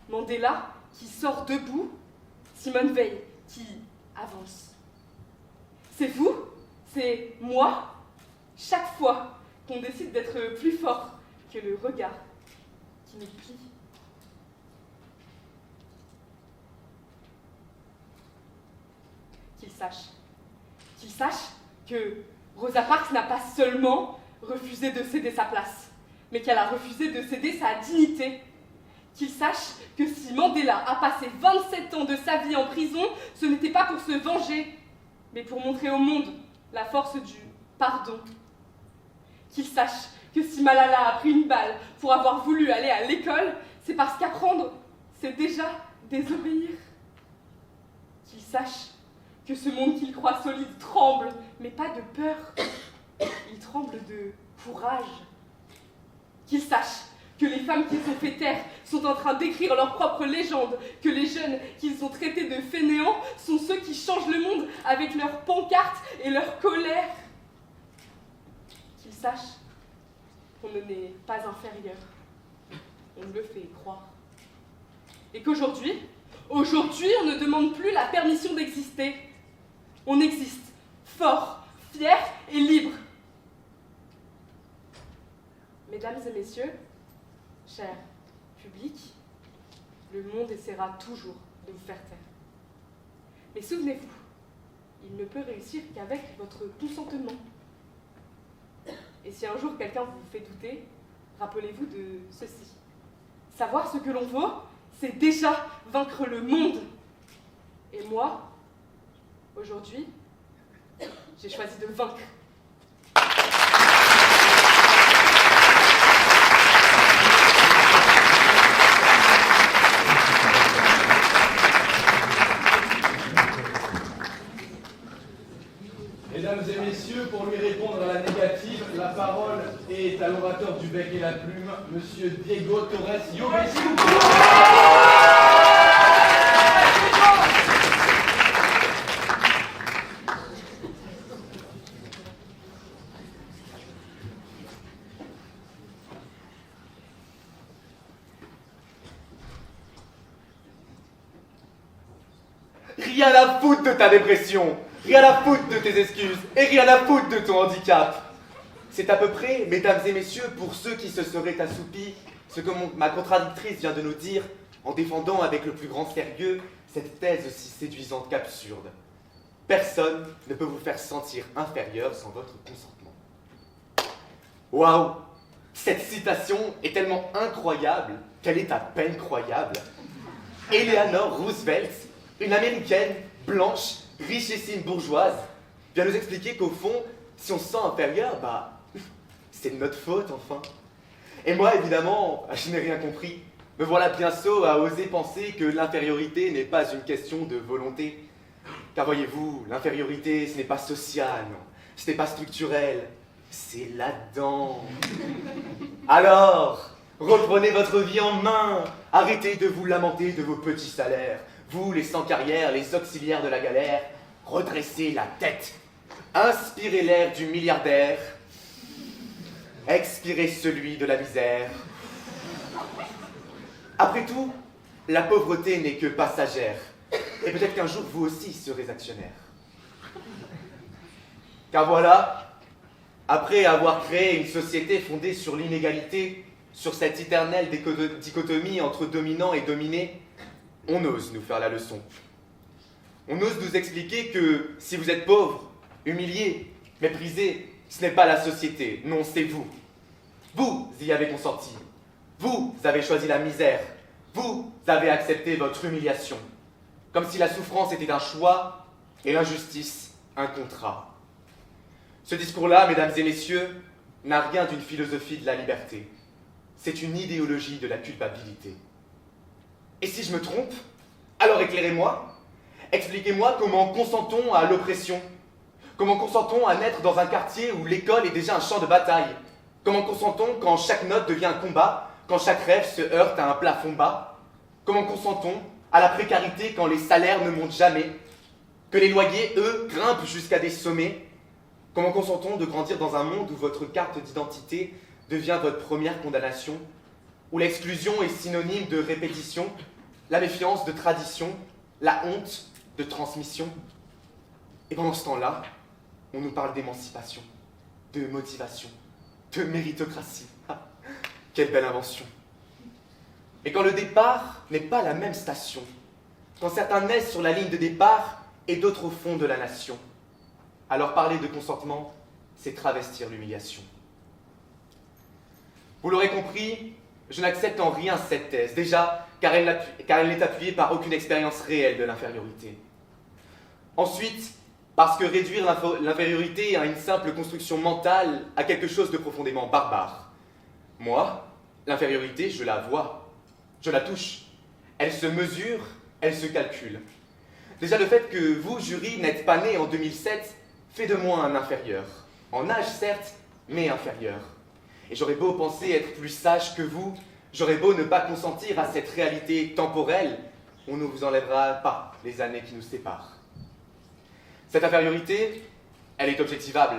Mandela qui sort debout, Simone Veil qui avance. C'est vous, c'est moi, chaque fois qu'on décide d'être plus fort que le regard qui nous plie. Qu'il sache que Rosa Parks n'a pas seulement refusé de céder sa place, mais qu'elle a refusé de céder sa dignité. Qu'il sache que si Mandela a passé 27 ans de sa vie en prison, ce n'était pas pour se venger, mais pour montrer au monde la force du pardon. Qu'il sache que si Malala a pris une balle pour avoir voulu aller à l'école, c'est parce qu'apprendre, c'est déjà désobéir. Qu'il sache que ce monde qu'il croit solide tremble, mais pas de peur. Il tremble de courage. Qu'il sache que les femmes qu'ils ont fait taire sont en train d'écrire leur propre légende, que les jeunes qu'ils ont traités de fainéants sont ceux qui changent le monde avec leurs pancartes et leur colère. Qu'ils sachent qu'on ne n'est pas inférieur. On le fait croire. Et qu'aujourd'hui, on ne demande plus la permission d'exister. On existe, fort, fier et libre. Mesdames et messieurs, cher public, le monde essaiera toujours de vous faire taire. Mais souvenez-vous, il ne peut réussir qu'avec votre consentement. Et si un jour quelqu'un vous fait douter, rappelez-vous de ceci. Savoir ce que l'on vaut, c'est déjà vaincre le monde. Et moi, aujourd'hui, j'ai choisi de vaincre. Mesdames et messieurs, pour lui répondre à la négative, la parole est à l'orateur du bec et la plume, Monsieur Diego Torres Yobesi. Rien à foutre de ta dépression, rien à foutre de tes excuses, et rien à foutre de ton handicap. C'est à peu près, mesdames et messieurs, pour ceux qui se seraient assoupis, ce que ma contradictrice vient de nous dire en défendant avec le plus grand sérieux cette thèse aussi séduisante qu'absurde. Personne ne peut vous faire sentir inférieur sans votre consentement. Waouh! Cette citation est tellement incroyable qu'elle est à peine croyable. Eleanor Roosevelt, une américaine, blanche, richissime bourgeoise, vient nous expliquer qu'au fond, si on se sent inférieur, c'est de notre faute, enfin. Et moi, évidemment, je n'ai rien compris. Me voilà bien sot à oser penser que l'infériorité n'est pas une question de volonté. Car voyez-vous, l'infériorité, ce n'est pas social, non. Ce n'est pas structurel, c'est là-dedans. Alors, reprenez votre vie en main. Arrêtez de vous lamenter de vos petits salaires. Vous, les sans-carrière, les auxiliaires de la galère, redressez la tête. Inspirez l'air du milliardaire. Expirez celui de la misère. Après tout, la pauvreté n'est que passagère. Et peut-être qu'un jour, vous aussi serez actionnaire. Car voilà, après avoir créé une société fondée sur l'inégalité, sur cette éternelle dichotomie entre dominant et dominé, on ose nous faire la leçon. On ose nous expliquer que si vous êtes pauvre, humilié, méprisé, ce n'est pas la société, non, c'est vous. Vous y avez consenti. Vous avez choisi la misère. Vous avez accepté votre humiliation. Comme si la souffrance était un choix et l'injustice un contrat. Ce discours-là, mesdames et messieurs, n'a rien d'une philosophie de la liberté. C'est une idéologie de la culpabilité. Et si je me trompe, alors éclairez-moi. Expliquez-moi comment consentons à l'oppression. Comment consentons à naître dans un quartier où l'école est déjà un champ de bataille. Comment consentons quand chaque note devient un combat, quand chaque rêve se heurte à un plafond bas. Comment consentons à la précarité quand les salaires ne montent jamais, que les loyers, eux, grimpent jusqu'à des sommets. Comment consentons de grandir dans un monde où votre carte d'identité devient votre première condamnation, où l'exclusion est synonyme de répétition, la méfiance de tradition, la honte de transmission. Et pendant ce temps-là, on nous parle d'émancipation. de motivation, de méritocratie. Ah, quelle belle invention. Et quand le départ n'est pas la même station, quand certains naissent sur la ligne de départ et d'autres au fond de la nation, alors parler de consentement, c'est travestir l'humiliation. Vous l'aurez compris, je n'accepte en rien cette thèse, déjà car elle n'est appuyée par aucune expérience réelle de l'infériorité. Ensuite, parce que réduire l'infériorité à une simple construction mentale à quelque chose de profondément barbare. Moi, l'infériorité, je la vois, je la touche. Elle se mesure, elle se calcule. Déjà le fait que vous, jury, n'êtes pas né en 2007, fait de moi un inférieur. En âge, certes, mais inférieur. Et j'aurais beau penser être plus sage que vous, j'aurais beau ne pas consentir à cette réalité temporelle, on ne vous enlèvera pas les années qui nous séparent. Cette infériorité, elle est objectivable,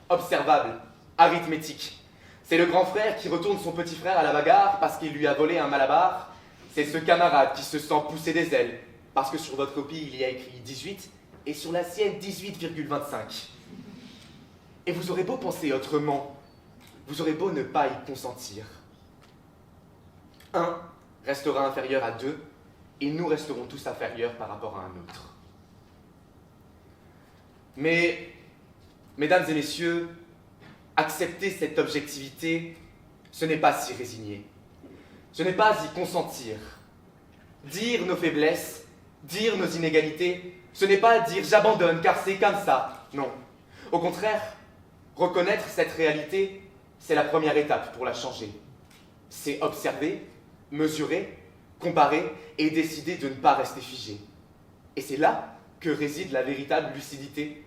observable, arithmétique. C'est le grand frère qui retourne son petit frère à la bagarre parce qu'il lui a volé un malabar. C'est ce camarade qui se sent pousser des ailes parce que sur votre copie il y a écrit 18 et sur la sienne 18,25. Et vous aurez beau penser autrement, vous aurez beau ne pas y consentir. 1 restera inférieur à 2 et nous resterons tous inférieurs par rapport à un autre. Mais, mesdames et messieurs, accepter cette objectivité, ce n'est pas s'y résigner. Ce n'est pas y consentir. Dire nos faiblesses, dire nos inégalités, ce n'est pas dire j'abandonne car c'est comme ça. Non. Au contraire, reconnaître cette réalité, c'est la première étape pour la changer. C'est observer, mesurer, comparer et décider de ne pas rester figé. Et c'est là que réside la véritable lucidité.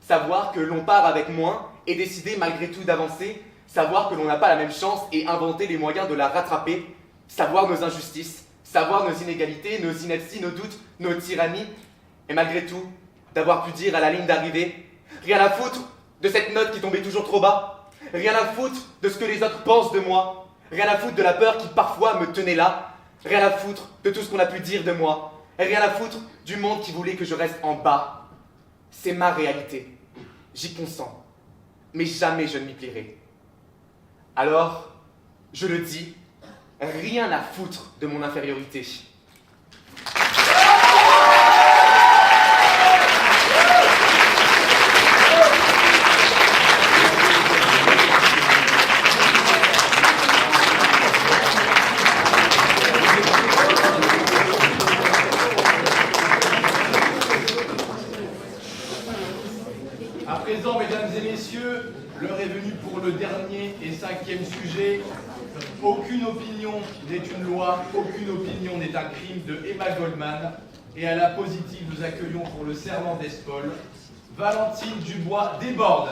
Savoir que l'on part avec moins et décider malgré tout d'avancer, savoir que l'on n'a pas la même chance et inventer les moyens de la rattraper, savoir nos injustices, savoir nos inégalités, nos inepties, nos doutes, nos tyrannies, et malgré tout, d'avoir pu dire à la ligne d'arrivée, rien à foutre de cette note qui tombait toujours trop bas, rien à foutre de ce que les autres pensent de moi, rien à foutre de la peur qui parfois me tenait là, rien à foutre de tout ce qu'on a pu dire de moi, et rien à foutre du monde qui voulait que je reste en bas. C'est ma réalité. J'y consens. Mais jamais je ne m'y plierai. Alors, je le dis, rien à foutre de mon infériorité. À présent, mesdames et messieurs, l'heure est venue pour le dernier et 5e sujet. Aucune opinion n'est une loi, aucune opinion n'est un crime de Emma Goldman. Et à la positive, nous accueillons pour le serment d'Espol, Valentine Dubois-Desbordes.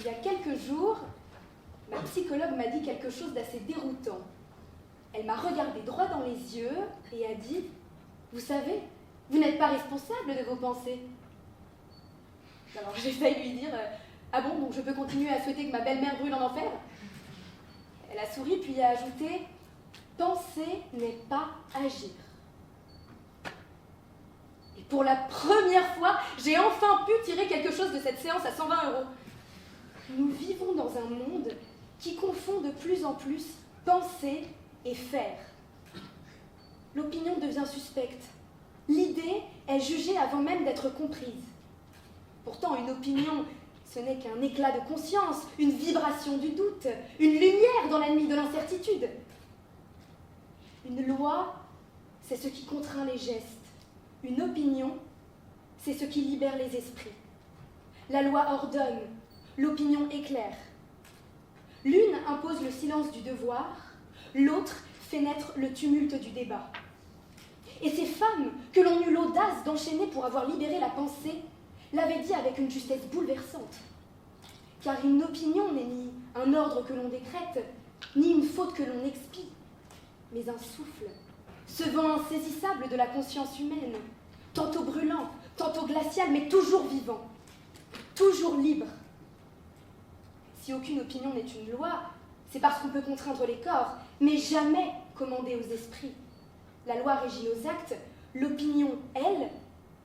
Il y a quelques jours, ma psychologue m'a dit quelque chose d'assez déroutant. Elle m'a regardé droit dans les yeux et a dit « Vous savez, vous n'êtes pas responsable de vos pensées. » Alors j'ai failli lui dire « Ah bon, donc je peux continuer à souhaiter que ma belle-mère brûle en enfer ?» Elle a souri puis a ajouté « Penser n'est pas agir. » Et pour la première fois, j'ai enfin pu tirer quelque chose de cette séance à 120 €. Nous vivons dans un monde qui confond de plus en plus penser et faire. L'opinion devient suspecte. L'idée est jugée avant même d'être comprise. Pourtant, une opinion, ce n'est qu'un éclat de conscience, une vibration du doute, une lumière dans la nuit de l'incertitude. Une loi, c'est ce qui contraint les gestes. Une opinion, c'est ce qui libère les esprits. La loi ordonne, l'opinion éclaire. L'une impose le silence du devoir, l'autre fait naître le tumulte du débat. Et ces femmes que l'on eut l'audace d'enchaîner pour avoir libéré la pensée l'avaient dit avec une justesse bouleversante. Car une opinion n'est ni un ordre que l'on décrète, ni une faute que l'on expie, mais un souffle, ce vent insaisissable de la conscience humaine, tantôt brûlant, tantôt glacial, mais toujours vivant, toujours libre. Si aucune opinion n'est une loi, c'est parce qu'on peut contraindre les corps, mais jamais commander aux esprits. La loi régit nos actes, l'opinion, elle,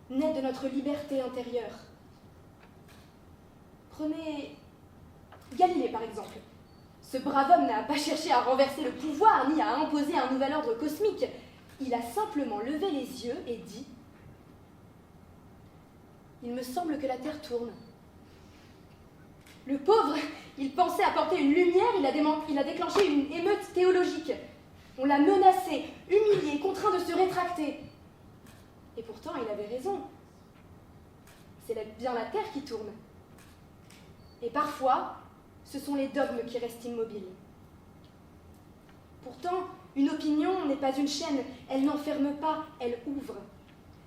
naît de notre liberté intérieure. Prenez Galilée, par exemple. Ce brave homme n'a pas cherché à renverser le pouvoir, ni à imposer un nouvel ordre cosmique. Il a simplement levé les yeux et dit « Il me semble que la Terre tourne. » Le pauvre, il pensait apporter une lumière, il a déclenché une émeute théologique. On l'a menacé, humilié, contraint de se rétracter. Et pourtant, il avait raison. C'est bien la Terre qui tourne. Et parfois, ce sont les dogmes qui restent immobiles. Pourtant, une opinion n'est pas une chaîne, elle n'enferme pas, elle ouvre.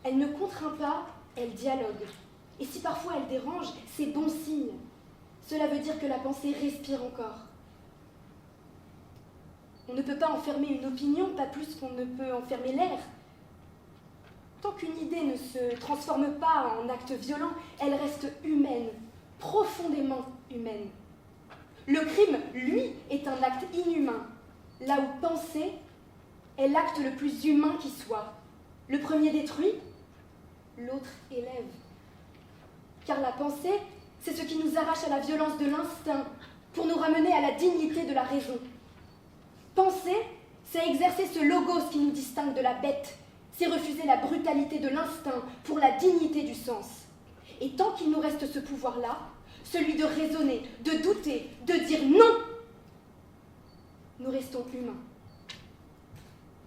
Elle ne contraint pas, elle dialogue. Et si parfois elle dérange, c'est bon signe. Cela veut dire que la pensée respire encore. On ne peut pas enfermer une opinion, pas plus qu'on ne peut enfermer l'air. Tant qu'une idée ne se transforme pas en acte violent, elle reste humaine, profondément humaine. Le crime, lui, est un acte inhumain, là où penser est l'acte le plus humain qui soit. Le premier détruit, l'autre élève. Car la pensée, c'est ce qui nous arrache à la violence de l'instinct pour nous ramener à la dignité de la raison. Penser, c'est exercer ce logos qui nous distingue de la bête, c'est refuser la brutalité de l'instinct pour la dignité du sens. Et tant qu'il nous reste ce pouvoir-là, celui de raisonner, de douter, de dire non, nous restons humains.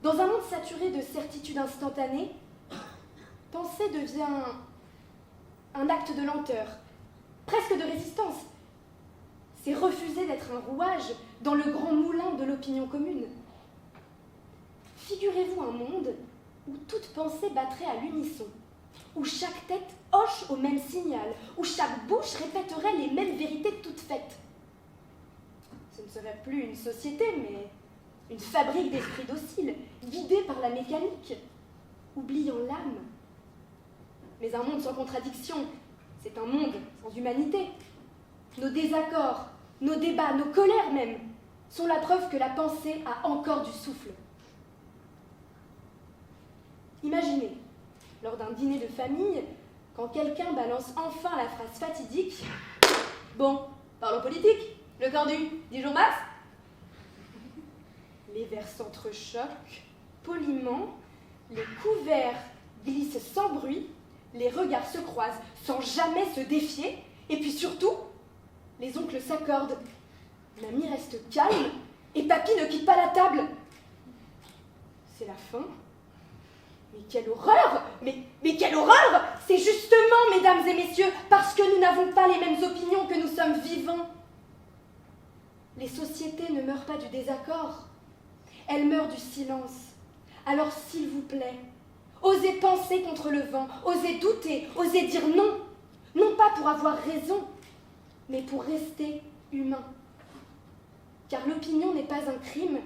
Dans un monde saturé de certitudes instantanées, penser devient un acte de lenteur, presque de résistance. C'est refuser d'être un rouage dans le grand moulin de l'opinion commune. Figurez-vous un monde où toute pensée battrait à l'unisson, où chaque tête hoche au même signal, où chaque bouche répéterait les mêmes vérités toutes faites. Ce ne serait plus une société, mais une fabrique d'esprits dociles, guidée par la mécanique, oubliant l'âme. Mais un monde sans contradiction, c'est un monde sans humanité. Nos désaccords, nos débats, nos colères même, sont la preuve que la pensée a encore du souffle. Imaginez, lors d'un dîner de famille, quand quelqu'un balance enfin la phrase fatidique « Bon, parlons politique, le cornu, Dijon Masse ?» Les verres s'entrechoquent poliment, les couverts glissent sans bruit, les regards se croisent sans jamais se défier, et puis surtout, les oncles s'accordent. Mamie reste calme, et papy ne quitte pas la table. C'est la fin. Mais quelle horreur! Mais quelle horreur! C'est justement, mesdames et messieurs, parce que nous n'avons pas les mêmes opinions que nous sommes vivants. Les sociétés ne meurent pas du désaccord. Elles meurent du silence. Alors, s'il vous plaît, osez penser contre le vent, osez douter, osez dire non. Non pas pour avoir raison, mais pour rester humain. Car l'opinion n'est pas un crime,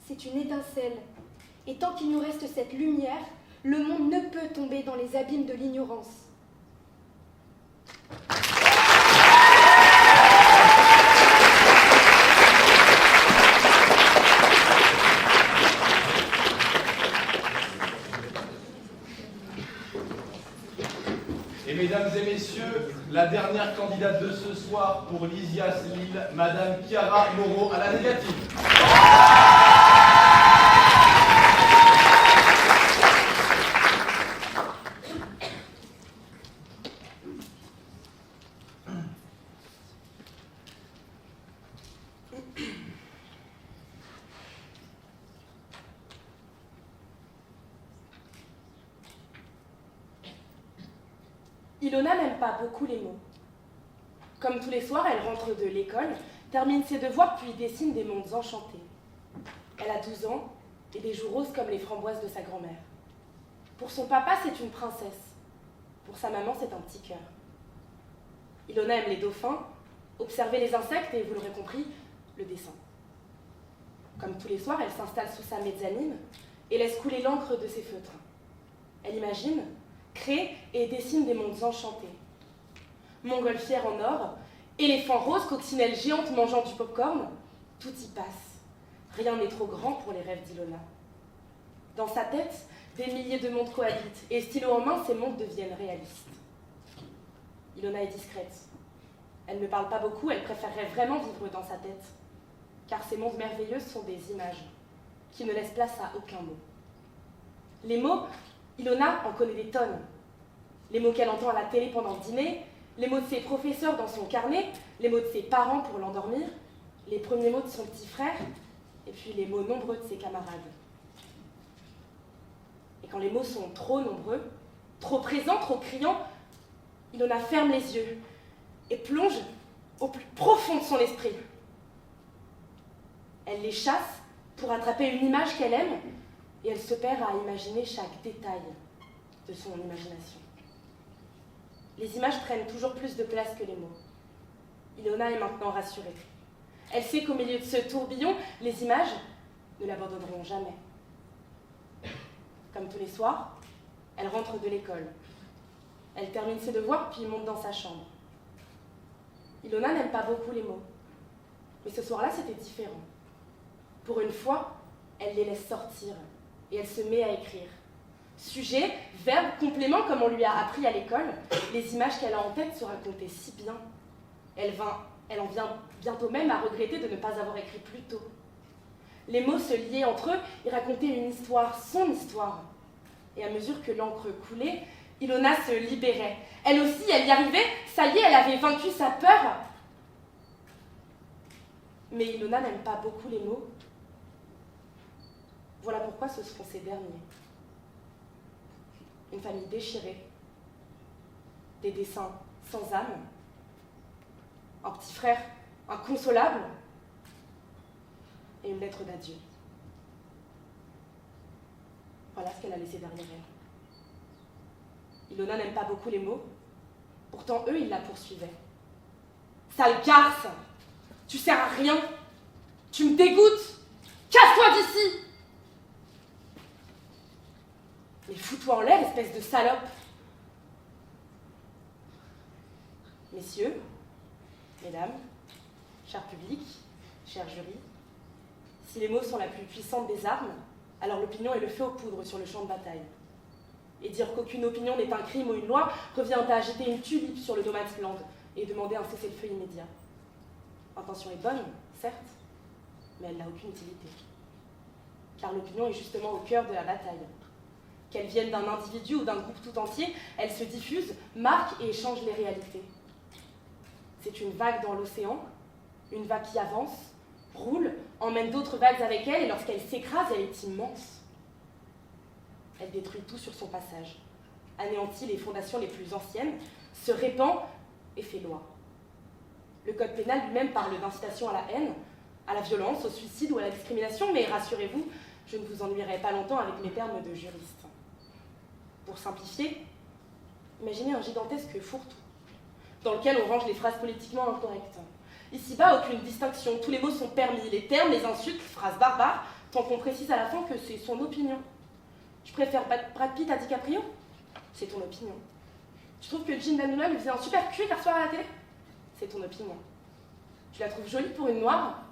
c'est une étincelle. Et tant qu'il nous reste cette lumière, le monde ne peut tomber dans les abîmes de l'ignorance. Et mesdames et messieurs, la dernière candidate de ce soir pour l'ISIAS Lille, Madame Chiara Moreau à la négative. Ilona n'aime pas beaucoup les mots. Comme tous les soirs, elle rentre de l'école, termine ses devoirs puis dessine des mondes enchantés. Elle a 12 ans et des joues roses comme les framboises de sa grand-mère. Pour son papa, c'est une princesse. Pour sa maman, c'est un petit cœur. Ilona aime les dauphins, observer les insectes et, vous l'aurez compris, le dessin. Comme tous les soirs, elle s'installe sous sa mezzanine, et laisse couler l'encre de ses feutres. Elle imagine, crée et dessine des mondes enchantés. Montgolfière en or, éléphant rose, coccinelle géante mangeant du pop-corn, tout y passe. Rien n'est trop grand pour les rêves d'Ilona. Dans sa tête, des milliers de mondes cohabitent, et stylo en main, ces mondes deviennent réalistes. Ilona est discrète. Elle ne parle pas beaucoup, elle préférerait vraiment vivre dans sa tête. Car ces mondes merveilleux sont des images, qui ne laissent place à aucun mot. Les mots, Ilona en connaît des tonnes. Les mots qu'elle entend à la télé pendant le dîner, les mots de ses professeurs dans son carnet, les mots de ses parents pour l'endormir, les premiers mots de son petit frère, et puis les mots nombreux de ses camarades. Et quand les mots sont trop nombreux, trop présents, trop criants, Ilona ferme les yeux et plonge au plus profond de son esprit. Elle les chasse pour attraper une image qu'elle aime, et elle se perd à imaginer chaque détail de son imagination. Les images prennent toujours plus de place que les mots. Ilona est maintenant rassurée. Elle sait qu'au milieu de ce tourbillon, les images ne l'abandonneront jamais. Comme tous les soirs, elle rentre de l'école. Elle termine ses devoirs, puis monte dans sa chambre. Ilona n'aime pas beaucoup les mots. Mais ce soir-là, c'était différent. Pour une fois, elle les laisse sortir et elle se met à écrire. Sujet, verbe, complément, comme on lui a appris à l'école, les images qu'elle a en tête se racontaient si bien. Elle en vient bientôt même à regretter de ne pas avoir écrit plus tôt. Les mots se liaient entre eux et racontaient une histoire, son histoire. Et à mesure que l'encre coulait, Ilona se libérait. Elle aussi, elle y arrivait, ça y est, elle avait vaincu sa peur. Mais Ilona n'aime pas beaucoup les mots. Voilà pourquoi ce seront ces derniers. Une famille déchirée, des dessins sans âme, un petit frère inconsolable et une lettre d'adieu. Voilà ce qu'elle a laissé derrière elle. Ilona n'aime pas beaucoup les mots, pourtant eux, ils la poursuivaient. Sale garce, tu sers à rien, tu me dégoûtes, casse-toi d'ici! Mais fous-toi en l'air, espèce de salope! Messieurs, mesdames, cher public, cher jury, si les mots sont la plus puissante des armes, alors l'opinion est le feu aux poudres sur le champ de bataille. Et dire qu'aucune opinion n'est un crime ou une loi revient à agiter une tulipe sur le no man's land et demander un cessez-le-feu immédiat. L'intention est bonne, certes, mais elle n'a aucune utilité. Car l'opinion est justement au cœur de la bataille. Qu'elle vienne d'un individu ou d'un groupe tout entier, elle se diffuse, marque et change les réalités. C'est une vague dans l'océan, une vague qui avance, roule, emmène d'autres vagues avec elle, et lorsqu'elle s'écrase, elle est immense. Elle détruit tout sur son passage, anéantit les fondations les plus anciennes, se répand et fait loi. Le code pénal lui-même parle d'incitation à la haine, à la violence, au suicide ou à la discrimination, mais rassurez-vous, je ne vous ennuierai pas longtemps avec mes termes de juriste. Pour simplifier, imaginez un gigantesque fourre-tout, dans lequel on range les phrases politiquement incorrectes. Ici-bas, aucune distinction, tous les mots sont permis, les termes, les insultes, phrases barbares, tant qu'on précise à la fin que c'est son opinion. Je préfère Brad Pitt à DiCaprio? C'est ton opinion. Tu trouves que Jean Danouna lui faisait un super cul hier soir à la télé? C'est ton opinion. Tu la trouves jolie pour une noire?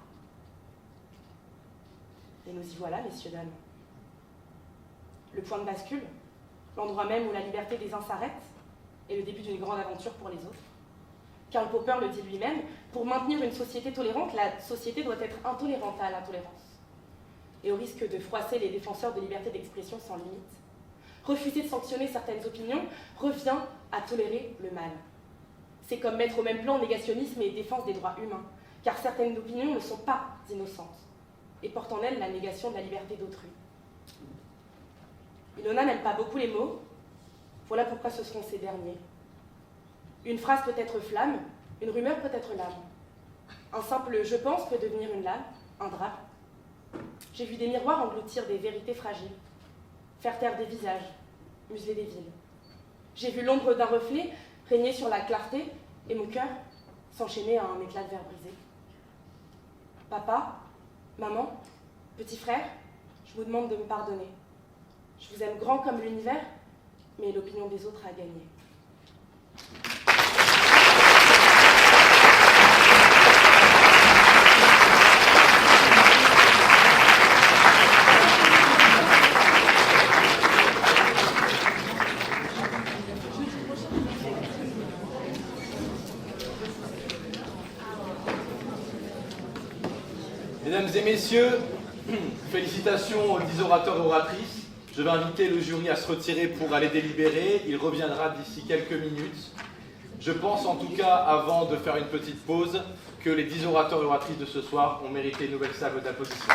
Et nous y voilà, messieurs, dames. Le point de bascule, l'endroit même où la liberté des uns s'arrête, est le début d'une grande aventure pour les autres. Karl Popper le dit lui-même, pour maintenir une société tolérante, la société doit être intolérante à l'intolérance. Et au risque de froisser les défenseurs de liberté d'expression sans limite, refuser de sanctionner certaines opinions revient à tolérer le mal. C'est comme mettre au même plan négationnisme et défense des droits humains, car certaines opinions ne sont pas innocentes et portent en elles la négation de la liberté d'autrui. Ilona n'aime pas beaucoup les mots, voilà pourquoi ce seront ces derniers. Une phrase peut être flamme, une rumeur peut être lame. Un simple « je pense » peut devenir une lame, un drap. J'ai vu des miroirs engloutir des vérités fragiles, faire taire des visages, museler des villes. J'ai vu l'ombre d'un reflet régner sur la clarté et mon cœur s'enchaîner à un éclat de verre brisé. Papa, maman, petit frère, je vous demande de me pardonner. Je vous aime grand comme l'univers, mais l'opinion des autres a gagné. Mesdames et messieurs, félicitations aux 10 orateurs et oratrices. Je vais inviter le jury à se retirer pour aller délibérer. Il reviendra d'ici quelques minutes. Je pense en tout cas, avant de faire une petite pause, que les 10 orateurs et oratrices de ce soir ont mérité une nouvelle salve d'applaudissements.